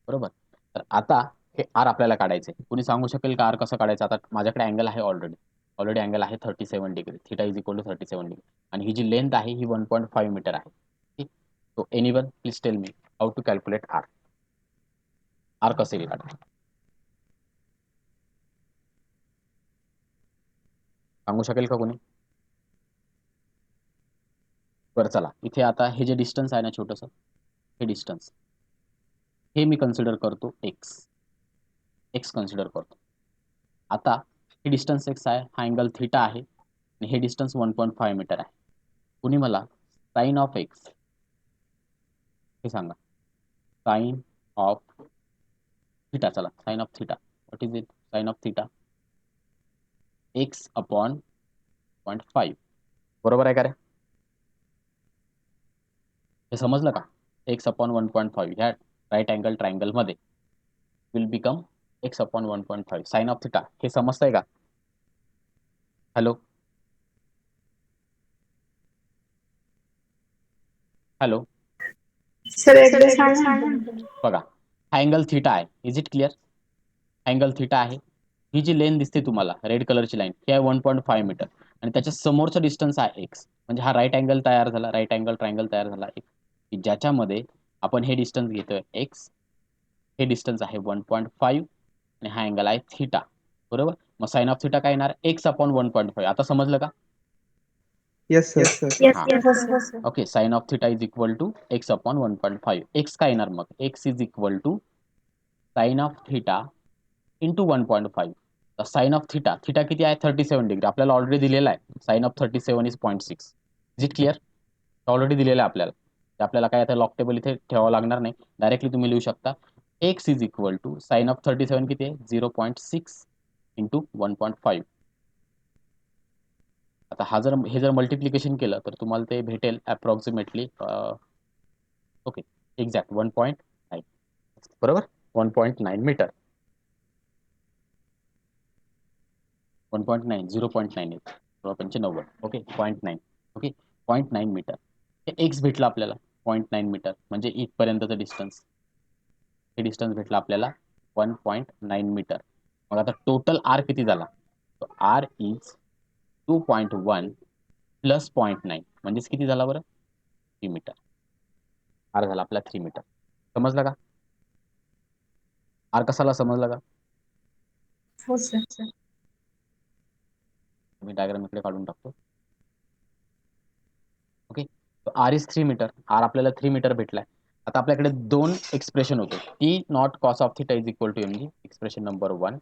बरोबर. तर आता हे आर आपल्याला काढायचे. कुणी सांगू शकेल का आर कसं काढायचं? आता माझ्याकडे अँगल आहे ऑलरेडी अँगल आहे 37 degree. Theta is equal to 37 degree, आणि ही जी लेंथ आहे ही 1.5 मीटर आहे. ठीक. So anyone please tell me how to calculate R कसे काढायचे सांगू शकेल का कोणी? बरं चला, इथे आता हे जे डिस्टन्स आहे ना छोटंसं, हे डिस्टन्स हे मी कन्सिडर करतो एक्स कन्सिडर करतो. आता हे डिस्टन्स एक्स आहे, हा अँगल थिटा आहे आणि हे डिस्टन्स 1.5 मीटर आहे. कुणी मला साइन ऑफ एक्स हे सांगा. साइन ऑफ थिटा, चला sine of theta, what is it? Sine of theta X upon 0.5, बरोबर आहे का रे? हे समजलं का? एक्स अपॉन 1.5 ह्या राईट अँगल ट्रायंगल मध्ये will become X upon 1.5 sine of theta. हे समजतंय का? हॅलो हॅलो सर एकदा सांगा ना. बघा, हा अँगल थिटा आहे. Is it clear? Angle theta आहे. ही जी लेन दिसते तुम्हाला रेड कलरची लाईन, ही आहे 1.5 मीटर आणि त्याच्या समोरचा डिस्टन्स आहे एक्स. म्हणजे हा राईट अँगल तयार झाला, राईट अँगल ट्रायंगल तयार झाला एक, की ज्याच्यामध्ये आपण हे डिस्टन्स घेतोय एक्स, हे डिस्टन्स आहे 1.5 आणि हा अँगल आहे थिटा, बरोबर? मग साइन ऑफ थिटा काय येणार? X upon 1.5. आता समजलं का? Yes sir. येस हा. हो sir. Okay, sine of theta is equal to X upon 1.5. X काय येणार मग? X is equal to sine of theta into 1.5. तर साइन ऑफ थिटा, थिटा किती आहे? 37 डिग्री. आपल्याला ऑलरेडी दिलेला आहे. Sine of 37 is 0.6. Is it clear? Already दिलेलं आहे आपल्याला. आपल्याला काय आता लॉक टेबल इथे ठेवावं लागणार नाही, डायरेक्टली तुम्ही लिहू शकता. X is equal to sine of 37 किती आहे? 0.6 इंटू 1.5. आता हे जर मल्टिप्लिकेशन केलं तर तुम्हाला ते भेटेल अप्रॉक्सिमेटली ओके एक्झॅक्ट 1.9, बरोबर? 1.9 मीटर. 1.9 0.98 90. ओके 0.9. Okay 0.9 metre. हे एक्स भेटलं आपल्याला 0.9 मीटर, म्हणजे इथपर्यंतचं डिस्टन्स. हे डिस्टन्स भेटलं आपल्याला 1.9 मीटर. मग आता टोटल आर किती झाला? आर इज 2.1 प्लस 0.9 म्हणजेच किती झाला बरं? 3 मीटर. आर झाला आपला 3 मीटर. समजलं का? आर कसाला समजलं का? हो सर. मी डायग्राम इकडे काढून टाकतो. Okay, R is 3 metre. R आपल्याला 3 मीटर भेटलाय. आता आपल्याकडे दोन एक्सप्रेशन होते. T naught cos of theta is equal to M G, expression number 1,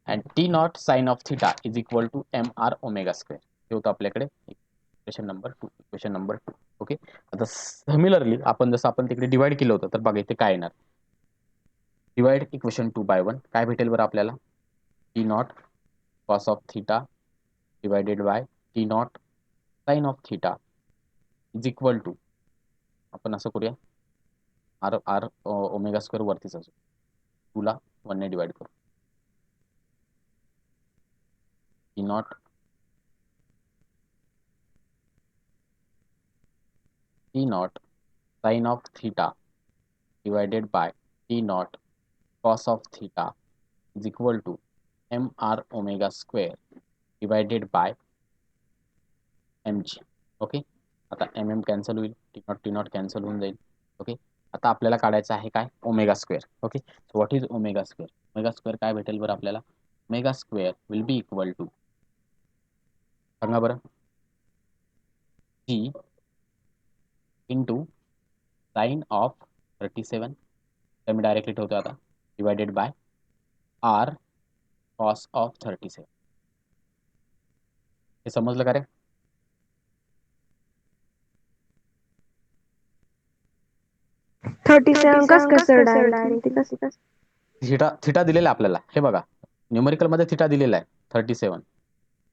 and T naught sine of theta is equal to M R omega square. हे होतं आपल्याकडे equation number 2. Equation number 2. Okay, आता similarly जसं आपण तिकडे divide केलं होतं, तर बघा इथे काय येणार? Divide equation 2 by 1. काय भेटेल बरं आपल्याला? T naught cos of theta divided by T naught sine of theta is equal to, आपण असं करूया, आर आर ओमेगा स्क्वेअर वरतीच असू, 2 ला 1 ने डिवाइड करू. T naught sine of theta divided by T naught cos of theta is equal to M R omega square divided by M G. Okay, आता M M cancel होईल, T naught cancel होऊन जाईल. Okay, आता आपल्याला काढायचं आहे काय? Omega square. Okay, so what is omega square? Omega square काय भेटेल बरं आपल्याला? Omega square will be equal to, सांगा बरं, जी इंटू साइन ऑफ 37, तर मी डायरेक्टली ठेवतो आता, divided by R cos of 37. हे समजलं का रे? थिटा दिलेला आपल्याला, हे बघा न्यूमेरिकल मध्ये थिटा दिलेला आहे 37.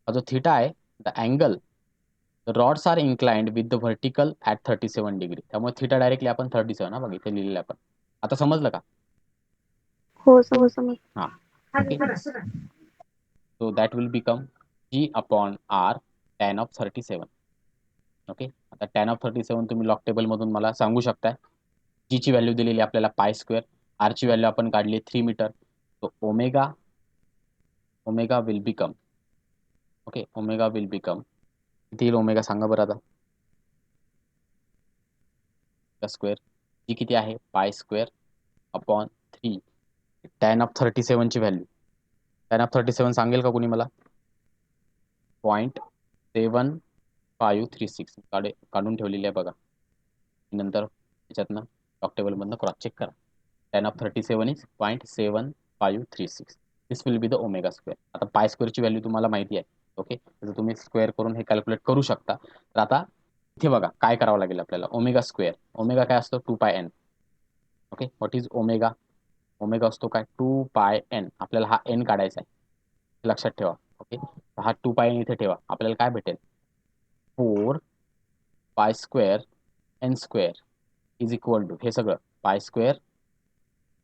हा जो थिटा आहे, the angle rods are inclined with the vertical at 37 degree. त्यामुळे थिटा डायरेक्टली आपण 37 हा बघा इथे लिहिलेलं आपण. आता समजलं का? हो समज. हां, okay. So that will become G upon R tan of 37. Okay, आता टॅन ऑफ 37 तुम्ही लॉक टेबलमधून मला सांगू शकताय. जीची व्हॅल्यू दिलेली आपल्याला पाय स्क्वेअर, आरची व्हॅल्यू आपण काढली 3 metre. So omega will become, okay, omega will become किती येईल ओमेगा सांगा बरं आता? स्क्वेअर जी किती आहे? Pi square upon 3 tan of 37 ची व्हॅल्यू. टॅन ऑफ 37 सांगेल का कोणी मला? 0.75 0.536 काढून ठेवलेली आहे बघा. नंतर त्याच्यातनं लॉग टेबलमधनं क्रॉस चेक करा. 10 of 37 is 0.7536. This will be the omega square. आता पाय स्क्वेअरची व्हॅल्यू तुम्हाला माहिती आहे. ओके, तर तुम्ही स्क्वेअर करून हे कॅल्क्युलेट करू शकता. तर आता इथे बघा काय करावं लागेल आपल्याला. ओमेगा स्क्वेअर, ओमेगा काय असतो 2πn. Okay, what is omega. Omega असतो काय 2πn. आपल्याला हा n काढायचा आहे, लक्षात ठेवा. ओके, हा 2πn इथे ठेवा. आपल्याला काय भेटेल 4 π² n square is equal to हे सगळं पाय स्क्वेअर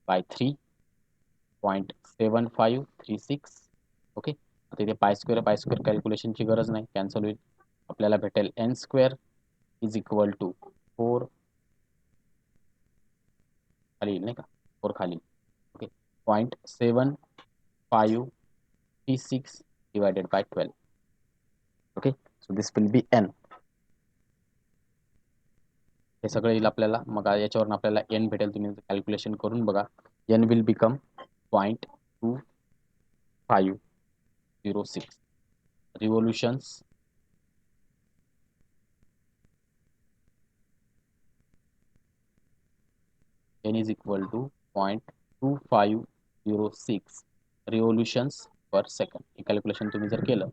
बाय 3.7536. ओके, आता इथे पाय स्क्वेअर कॅल्क्युलेशनची गरज नाही, कॅन्सल होईल. आपल्याला भेटेल n square is equal to 4 खाली येईल नाही का, 4 खाली. Okay, 0.7536 divided by 12. Okay, so this will be n. हे सगळं येईल आपल्याला. मग याच्यावरून आपल्याला n भेटेल. तुम्ही कॅल्क्युलेशन करून बघा. n will become 0.2506 revolutions n is equal to 0.2506 revolutions per second. हे कॅल्क्युलेशन तुम्ही जर केलं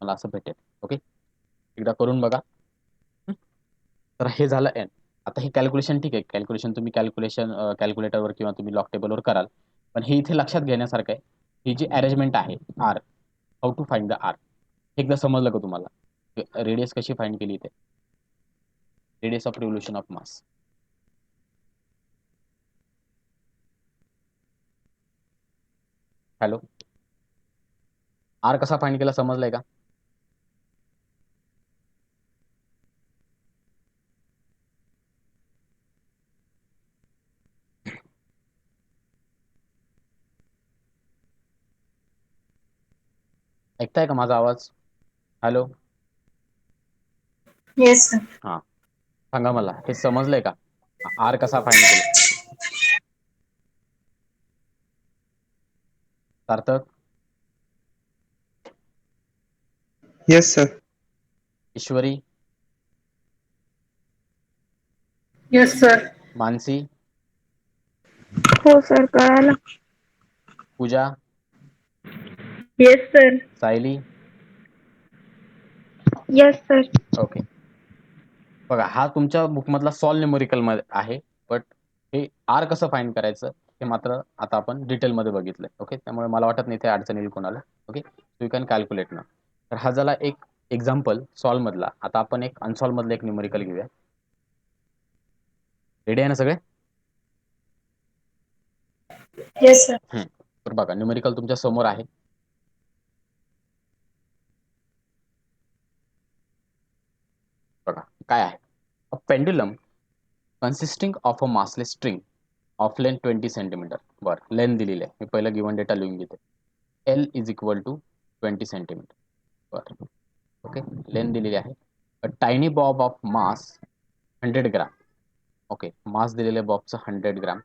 मला असं भेटेल. ओके, एकदा करून बघा. तर हे झालं n. आता हे कॅल्क्युलेशन ठीक आहे, कॅल्क्युलेशन तुम्ही कॅल्क्युलेटरवर किंवा तुम्ही लॉग टेबलवर कराल. पण हे इथे लक्षात घेण्यासारखं आहे, ही जी अरेंजमेंट आहे R, how to find the R. एकदा समजलं का तुम्हाला. रेडियस कशी फाइंड केली इथे, radius of revolution of mass. Hello, R कसा फाइंड केला समजलंय का. ऐकताय का माझा आवाज. Hello, yes sir. हा, सांगा मला हे समजलंय का, आर कसा फाइंड केला. Sarthak, yes sir. Ishwari, yes sir. Mansi, हो सर, कळालं. Pooja, yes sir. Sayali. Yes sir. Okay, बघा हा तुमच्या बुकमधला सॉल्व न्यूमेरिकल मध्ये आहे. बट हे आर कसं फाइंड करायचं हे मात्र आता आपण डिटेलमध्ये बघितलंय. ओके, त्यामुळे मला वाटत नाही इथे अडचण येईल कोणाला. Okay, so you can calculate ना. तर हा झाला एक एक्झाम्पल सॉल्व मधला. आता आपण एक अनसॉल्व मधलं एक न्यूमेरिकल घेऊया. रेडी आहे ना सगळे. Yes sir. तर बघा न्यूमेरिकल तुमच्या समोर आहे. बघा काय आहे. A pendulum consisting of a massless string of length 20 centimetre. बरं, लेंथ दिलेली आहे, मी पहिलं गिवन डेटा लिहून घेते. L is equal to 20 centimetre. बरं, ओके, लेंथ दिलेली आहे. A tiny bob of mass 100 gram. Okay, mass दिलेले बॉबचं 100 ग्राम.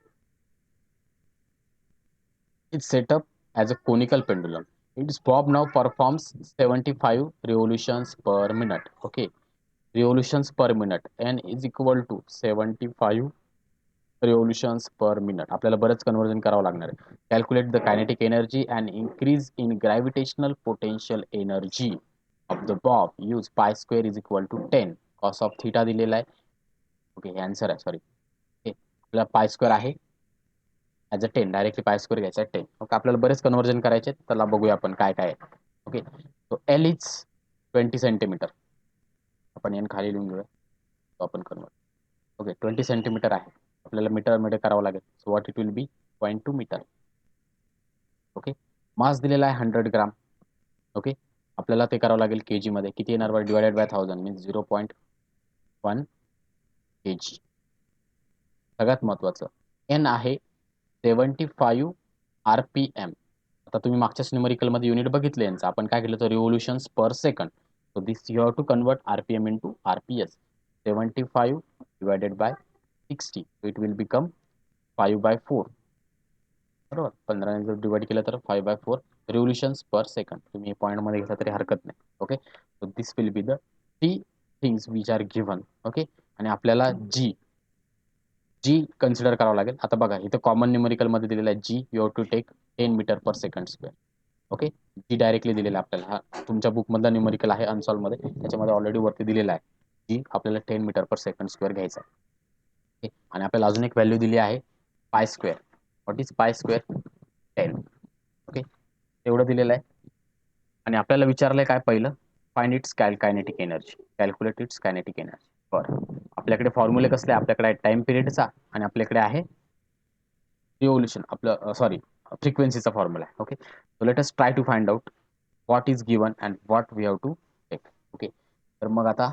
It's set up as a conical pendulum. Its bob now performs 75 revolutions per minute. Okay, revolutions per minute. N is equal to 75 revolutions per minute. आपल्याला बरंच conversion करावं लागणार आहे. Calculate the kinetic energy and increase in gravitational potential energy of the bob. Use pi square is equal to 10. Cos of theta दिलेला आहे. Okay, हे answer आहे. Sorry, आपल्याला पाय स्क्वेअर आहे as a 10, directly pi square घ्यायचा 10. Okay, आपल्याला बरेच conversion करायचे, त्याला बघूया आपण काय काय आहे. Okay, so L is 20 centimetre. आपण एन खाली लिहून घेऊया, तो आपण कन्वर्ट. ओके, 20 सेंटीमीटर आहे. आपल्याला मीटरमध्ये करावं लागेल. So what it will be 0.2 metre. Okay, mass दिलेला आहे 100 ग्राम. ओके, आपल्याला ते करावं लागेल के जीमध्ये. किती येणार बघा, डिवायडेड बाय 1000 मीन्स 0.1 kg. सगळ्यात महत्त्वाचं एन आहे 75 RPM. आता तुम्ही मागच्या न्यूमेरिकलमध्ये युनिट बघितले यांचं. आपण काय केलं तर revolutions per second. So this you have to convert RPM into RPS. 75 divided by 60. So it will become 5/4. बरोबर, 15ने जर डिवाइड केलं तर 5/4 रिव्होल्यूशन्स पर सेकंड. तुम्ही पॉईंटमध्ये घेतला तरी हरकत नाही. Okay, so this will be the T things which are given. Okay, आणि आपल्याला जी कन्सिडर करावं लागेल. आता बघा इथं कॉमन न्यूमेरिकल मध्ये दिलेलं आहे g you have to take 10 metre per second square. Okay, g directly दिलेलं आहे आपल्याला. हा तुमच्या बुकमधला न्यूमेरिकल आहे अनसॉल्व मध्ये, त्याच्यामध्ये ऑलरेडी वरती दिलेला आहे जी आपल्याला 10 मीटर पर सेकंड स्क्वेअर घ्यायचा आहे. ओके, आणि आपल्याला अजून एक व्हॅल्यू दिली आहे pi square. What is pi square? 10. Okay, एवढं दिलेलं आहे. आणि आपल्याला विचारलंय काय पहिलं, find its kinetic energy, calculate it's kinetic energy. बरं, आपल्याकडे फॉर्म्युले कसले, आपल्याकडे आहे टाइम पिरियडचा आणि आपल्याकडे आहे रिव्होल्यूशन आपलं सॉरी फ्रिक्वेन्सीचा फॉर्म्युला आहे. Okay, so let us try to find out what is given and what we have to take. Okay, तर मग आता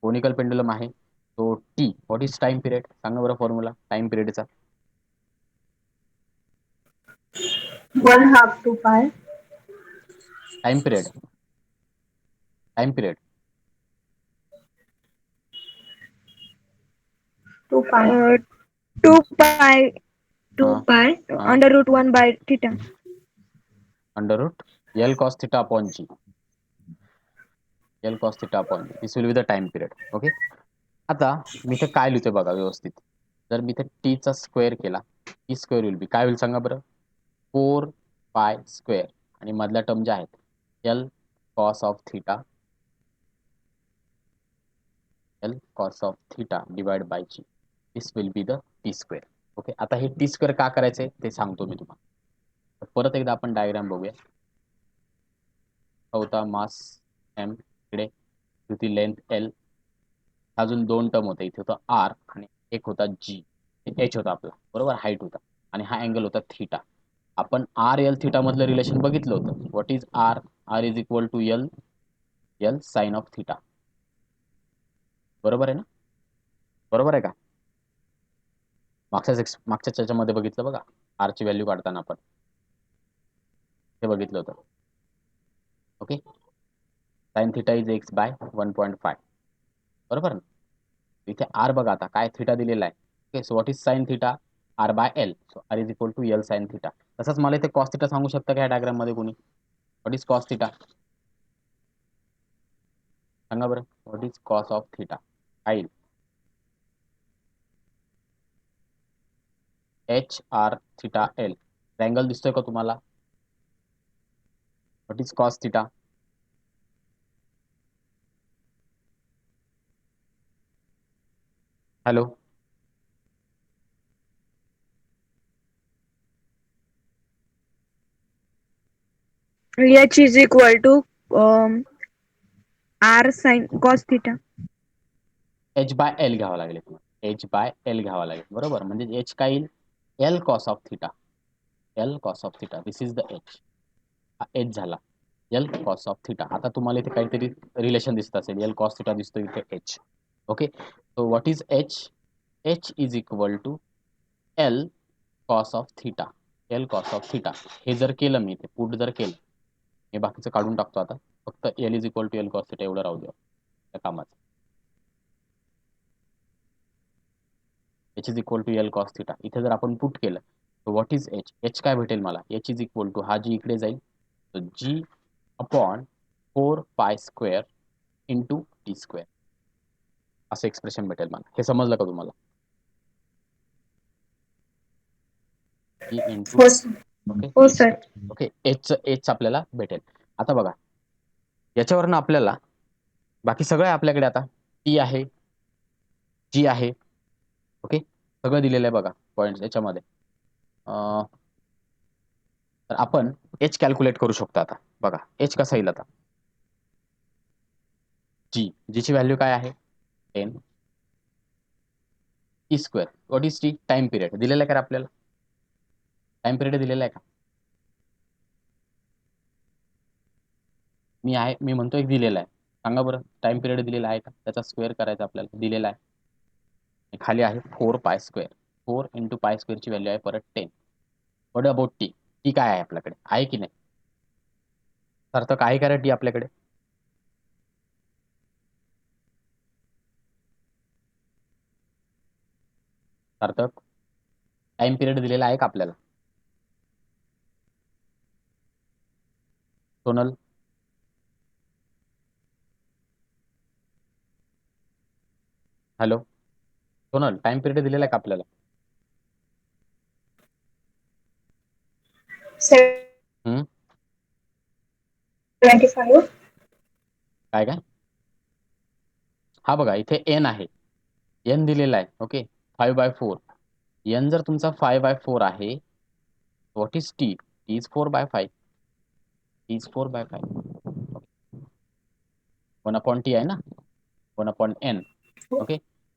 कोनिकल पेंडुलम आहे तो T. What is time period? सांगा बरं फॉर्म्युला टाइम पिरियडचा. 1/2 to pi. Time period 2 pi. 2 pi. 2 हाँ, pi. हाँ. Under root 1 by theta. Under root L cos theta upon G. L cos theta upon G, this will be the time period. Okay, आता मी इथे काय लिहितोय बघा व्यवस्थित. जर मी इथे टीचा स्क्वेअर केला, टी स्क्वेअर विल बी काय होईल सांगा बरं? 4 पाय स्क्वेअर आणि मधल्या टर्म ज्या आहेत L cos of theta, L cos of theta divide by G, this will be the T square. Okay, आता हे टी स्क्वेअर का करायचंय ते सांगतो मी तुम्हाला. तर परत एकदा आपण डायग्राम बघूया. होता मास एम, इकडे होती लेंथ एल, अजून 2 टर्म होते, इथे होता आर आणि एक होता जी, एच होता आपला, बरोबर, हाईट होता, आणि हा अँगल होता थिटा. आपण आर एल थिटा मधलं रिलेशन बघितलं होतं. What is R? R is equal to L sine of theta. बरोबर आहे ना? बरोबर आहे का? मागच्या त्याच्यामध्ये बघितलं बघा, आर ची व्हॅल्यू काढताना आपण हे बघितलं होतं. Okay, sine theta is X by 1.5. बरोबर ना? इथे आर बघा आता काय थिटा दिलेला आहे. Okay, so what is sine theta? R by L. So R is equal to L sine theta. तसंच मला इथे कॉस थिटा सांगू शकता का या डायग्राम मध्ये कोणी? What is cos theta? सांगा बरं, what is cos of theta? काय H R theta L. Triangle दिसतोय का तुम्हाला? What is cos theta? Hello, H is equal to R sin cos theta. H by L घ्यावं लागेल तुम्हाला. एच बाय एल घ्यावं लागेल, बरोबर. म्हणजे एच काय येईल? L cos of theta. L cos of theta, this is the H. हा एच झाला एल कॉस ऑफ थिटा. आता तुम्हाला इथे काहीतरी रिलेशन दिसत असेल, एल कॉस थिटा दिसतो इथे H. Okay, so what is H? H is equal to L cos of theta. L cos of theta हे जर केलं मी इथे पुट जर केलं, हे बाकीचं काढून टाकतो आता, फक्त L is equal to L cos theta एवढं राहू द्या त्या कामाचं. H is equal to L cos theta इथे जर आपण पुट केलं तर व्हॉट इज एच? एच काय भेटेल मला? एच इज इक्वल टू हा जी इकडे जाईल तर जी upon 4 pi square into T square असं एक्सप्रेशन भेटेल मला. हे समजलं का तुम्हाला? इंटू हो sir. ओके हो T sir. Square. Okay, H आपल्याला भेटेल. आता बघा याच्यावरनं आपल्याला बाकी सगळं आहे आपल्याकडे. आता टी आहे, जी आहे, ओके, सगळं दिलेलं आहे बघा पॉईंट याच्यामध्ये. तर आपण एच कॅल्क्युलेट करू शकतो. आता बघा एच कसा येईल आता. जीची व्हॅल्यू काय आहे? 10 T square. What is T? Time period दिलेला आहे का आपल्याला? टाइम पिरियड दिलेला आहे का? मी म्हणतो एक दिलेला आहे. सांगा बरं, टाइम पिरियड दिलेला आहे का? त्याचा स्क्वेअर करायचा आपल्याला, दिलेला आहे. खाली आहे 4 pi square. 4 into pi स्क्वेअरची value आहे परत 10. What about T? टी काय आहे आपल्याकडे? आहे की नाही? सार्थक आहे का रे टी आपल्याकडे? सार्थक, टाइम पिरियड दिलेला आहे का आपल्याला? Sonal, hello Sonal, time period दिलेला आहे का आपल्याला? हम्म 75. काय काय? हा बघा, इथे एन आहे, एन दिलेला आहे. ओके, 5/4. एन जर तुमचा 5/4 आहे, what is T? T is 4/5. T is 4/5. 1/t आहे ना, 1/n. ओके,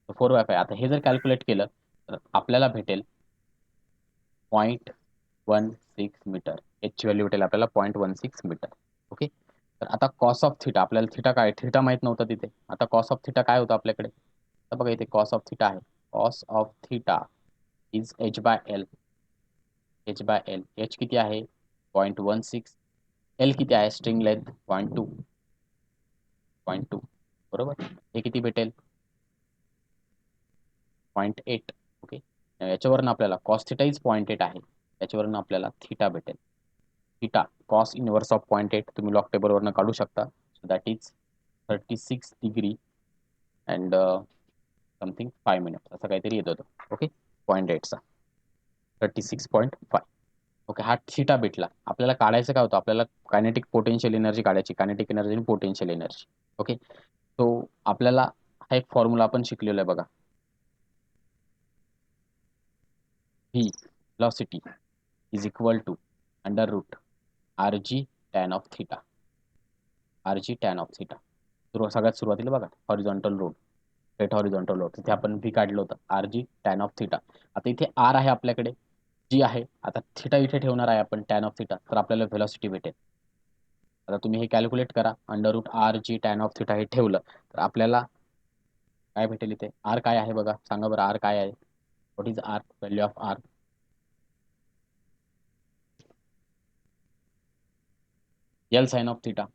4/5. आता हे जर कॅल्क्युलेट केलं तर आपल्याला भेटेल 0.16 मीटर. एच व्हॅल्यू भेटेल आपल्याला 0.16 मीटर. ओके, तर आता कॉस ऑफ थिटा, आपल्याला थिटा काय, थिटा माहित नव्हतं तिथे. आता कॉस ऑफ थिटा काय होतं आपल्याकडे? तर बघा इथे कॉस ऑफ थिटा आहे. Cos of theta is h/l. h/l. h किती आहे? 0.16. एल किती आहे? String length 0.2. 0.2 बरोबर. हे किती भेटेल? 0.8. ओके, याच्यावरून आपल्याला कॉस थिटा इज 0.8 आहे, याच्यावरून आपल्याला थिटा भेटेल. थिटा कॉस इनवर्स ऑफ 0.8 तुम्ही लॉग टेबलवरनं काढू शकता. So that is 36 degree and something 5 minutes असं काहीतरी येत होतं. ओके, 0.8चा 36.5. ओके, हा थिटा भेटला. आपल्याला काढायचं काय होतं? आपल्याला कायनेटिक पोटेन्शियल एनर्जी काढायची, कायनेटिक एनर्जी आणि पोटेन्शियल एनर्जी. ओके, तो आपल्याला हा एक फॉर्म्युला आपण शिकलेला आहे बघा. V velocity is equal to under root rg tan of theta. rg tan of theta. सगळ्यात सुरुवातीला बघा, horizontal road, straight horizontal road, तिथे आपण v काढलं होतं, rg tan of theta. आता इथे r आहे आपल्याकडे, g आहे. आता थिटा इथे ठेवणार आहे आपण tan of theta, तर आपल्याला व्हेलॉसिटी भेटेल. आता तुम्ही हे कॅल्क्युलेट करा. Under root rg tan of theta हे ठेवलं तर आपल्याला काय भेटेल? इथे r काय आहे बघा, सांगा बरं, r काय आहे? What is r? Value of r L sine of theta.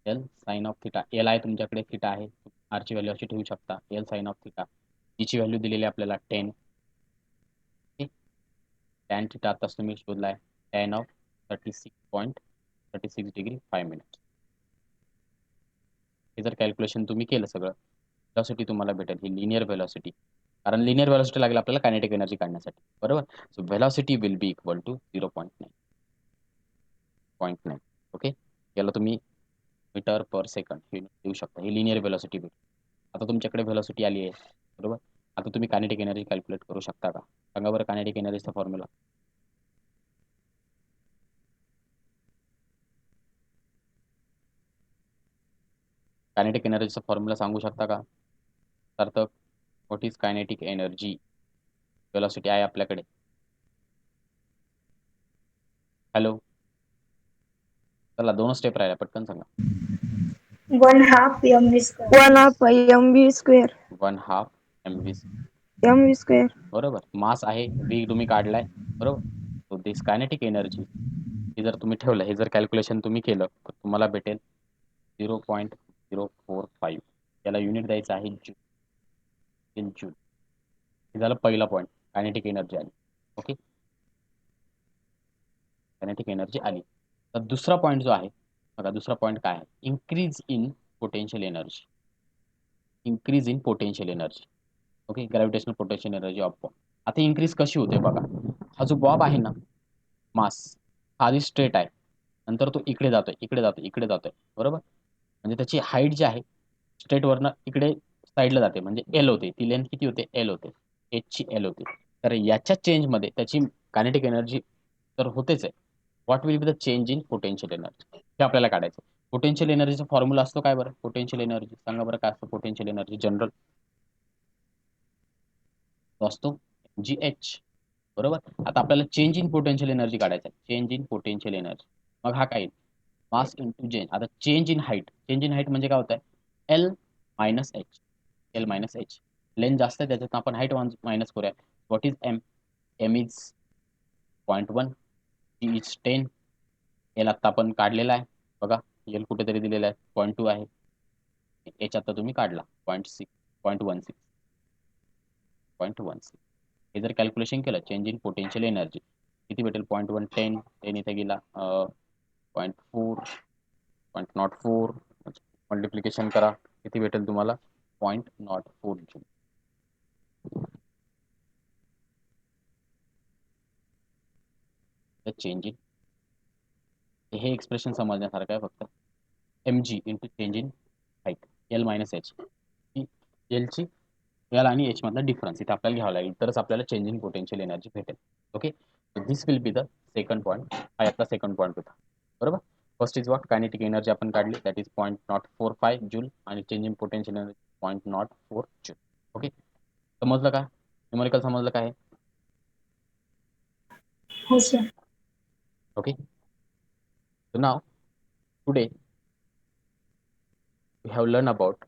L sine of theta, L आहे तुमच्याकडे, थिटा आहे, आरची व्हॅल्यू अशी ठेवू शकता, एल साइन ऑफ थिटा. ची व्हॅल्यू दिलेली आपल्याला 10. टॅन थिटा आताच तुम्ही शोधलाय, टॅन ऑफ 36.36 डिग्री 5 मिनिट. हे जर कॅल्क्युलेशन तुम्ही केलं सगळं, व्हेलॉसिटी तुम्हाला भेटेल ही लिनियर व्हेलॉसिटी, कारण लिनियर व्हेलॉसिटी लागेल आपल्याला कायनेटिक एनर्जी काढण्यासाठी, बरोबर. So velocity will be equal to 0.9. Okay, याला तुम्ही मीटर पर सेकंड हे देऊ शकता, ही लिनियर व्हेलॉसिटी भेटेल. आता तुमच्याकडे व्हेलॉसिटी आली आहे, बरोबर. आता तुम्ही कायनेटिक एनर्जी कॅल्क्युलेट करू शकता का? सांगा बरं कायनेटिक एनर्जीचा फॉर्म्युला. कायनेटिक एनर्जीचा फॉर्म्युला सांगू शकता का? तर what is kinetic energy? Velocity आहे आपल्याकडे. हॅलो, चला 2 स्टेप राहिल्या, पटकन सांगा. 1/2 mv square. 1/2 mv square. 1/2 mv. mv square. बरोबर. मास आहे v तुम्ही काढलाय, बरोबर. सो दिस कायनेटिक एनर्जी हे जर तुम्ही ठेवलं, हे जर कॅल्क्युलेशन तुम्ही केलं तर तुम्हाला भेटेल 0.045. याला युनिट द्यायचं आहे जूल. In joule. हे झालं पहिला पॉईंट, कायनेटिक एनर्जी आली. ओके, कायनेटिक एनर्जी आली. तर दुसरा पॉईंट जो आहे बघा, दुसरा पॉईंट काय आहे? Increase in potential energy. Increase in potential energy. Okay, gravitational potential energy of Bob. आता इन्क्रीज कशी होते बघा, हा जो बॉब आहे ना, मास हा आधी स्ट्रेट आहे, नंतर तो इकडे जातोय, इकडे जातोय, इकडे जातोय, बरोबर. म्हणजे त्याची हाईट जी आहे स्ट्रेटवरनं इकडे साईडला जाते, म्हणजे एल होते. ती लेंथ किती होते? एल होते, एचची एल होते. तर याच्या चेंजमध्ये त्याची कायनेटिक एनर्जी तर होतेच आहे. What will be the change in potential energy हे आपल्याला काढायचं. पोटेन्शियल एनर्जीचा फॉर्म्युला असतो काय बरं? पोटेन्शियल एनर्जी सांगा बरं, काय असतं पोटेन्शियल एनर्जी? जनरल असतो जी एच, बरोबर. आता आपल्याला चेंज इन पोटेन्शियल एनर्जी काढायचं आहे, चेंज इन पोटेन्शियल एनर्जी. मग हा काय? Mass into change. आता change in height, change in height म्हणजे काय होत आहे? L minus H. L minus H, length जास्त आहे त्याच्यात आपण हाईट मायनस करूया. What is M? M is 0.1, T is 10. L आता आपण काढलेला आहे बघा, एल कुठेतरी दिलेला आहे, 0.2 आहे. एच आता तुम्ही काढला 0.6, 0.16, 0.16. हे जर कॅल्क्युलेशन केलं, चेंज इन पोटेन्शियल एनर्जी किती भेटेल? 0.1, 10, 10 इथे गेला, 0.4, 0.04. मल्टिप्लिकेशन करा, किती भेटेल तुम्हाला? 0.04 जूल. चेंज इन, हे एक्सप्रेशन समजण्यासारखं आहे फक्त. mg into change in height, L minus H. एलची एल आणि एच मधला डिफरन्स इथे आपल्याला घ्यावा लागेल, तरच आपल्याला चेंज इन पोटेन्शियल एनर्जी भेटेल. Okay, this will be the second point. हा यातला सेकंड पॉईंट होता. बरोबर. First is what, kinetic energy आपण काढली, दॅट इज 0.045 जूल आणि change in potential energy 0.04 joule. Okay, समजलं का? न्यूमेरिकल समजलं का आहे? हो sir. Okay, so now today we have learned about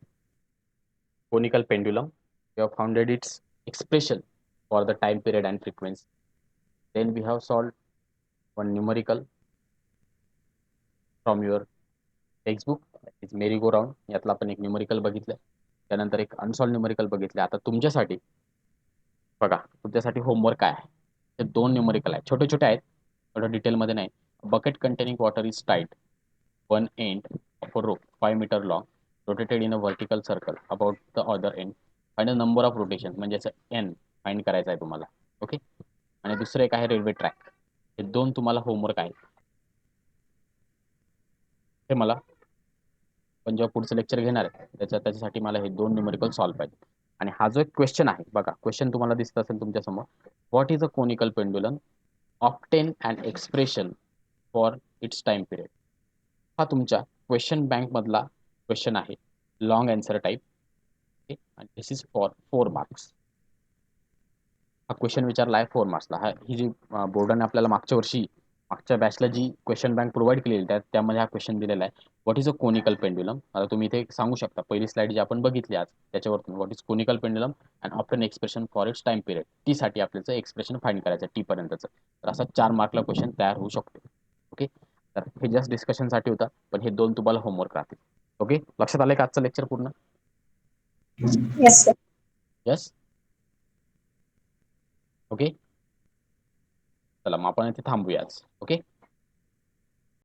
conical pendulum. We have founded its expression for the time period and frequency. Then we have solved one numerical from your textbook, that is merry go round. यातला आपण एक numerical बघितलं, त्यानंतर एक unsolved numerical बघितलं. आता तुमच्यासाठी बघा, तुमच्यासाठी होमवर्क काय आहे, ते 2 न्यूमरिकल आहेत, छोटे छोटे आहेत, थोडं डिटेलमध्ये नाही. Bucket containing water is tight, one end of a rope 5 meter long rotated in a vertical circle about the other end. Find the number of rotations, म्हणजे असं n फाइंड करायचं आहे तुम्हाला. ओके, आणि दुसरं एक आहे रेल्वे ट्रॅक. हे 2 तुम्हाला होमवर्क आहे. हे मला पण जेव्हा पुढचं लेक्चर घेणार आहे त्याच्यासाठी मला हे 2 न्यूमेरिकल सॉल्व्ह पाहिजे. आणि हा जो एक क्वेश्चन आहे बघा, क्वेश्चन तुम्हाला दिसत असेल तुमच्या समोर. What is a conical pendulum, obtain and expression for its time period. हा तुमच्या क्वेश्चन बँक मधला क्वेश्चन आहे, लॉंग आन्सर टाईप. आणि दिस इज फॉर 4 मार्क्स. हा क्वेश्चन विचारला आहे 4 मार्क्सला. हा ही जी बोर्डाने आपल्याला मागच्या बॅचला जी क्वेश्चन बँक प्रोव्हाइड केलेली त्यामध्ये हा क्वेश्चन दिलेला आहे. What is a conical pendulum. आता तुम्ही इथे सांगू शकता, पहिली स्लाइड जी आपण बघितली आज त्याच्यावर, what is conical pendulum and obtain expression for its time period. T साठी आपल्याचं एक्सप्रेशन फाइंड करायचं टी पर्यंतचं. तर असा 4 मार्कला क्वेश्चन तयार होऊ शकतो. ओके, तर हे जस्ट डिस्कशनसाठी होता, पण हे 2 तुम्हाला होमवर्क राहतील. ओके, लक्षात आलंय का आजचं लेक्चर पूर्ण? Yes sir. यस. ओके, चला मग आपण इथे थांबूया आज. ओके.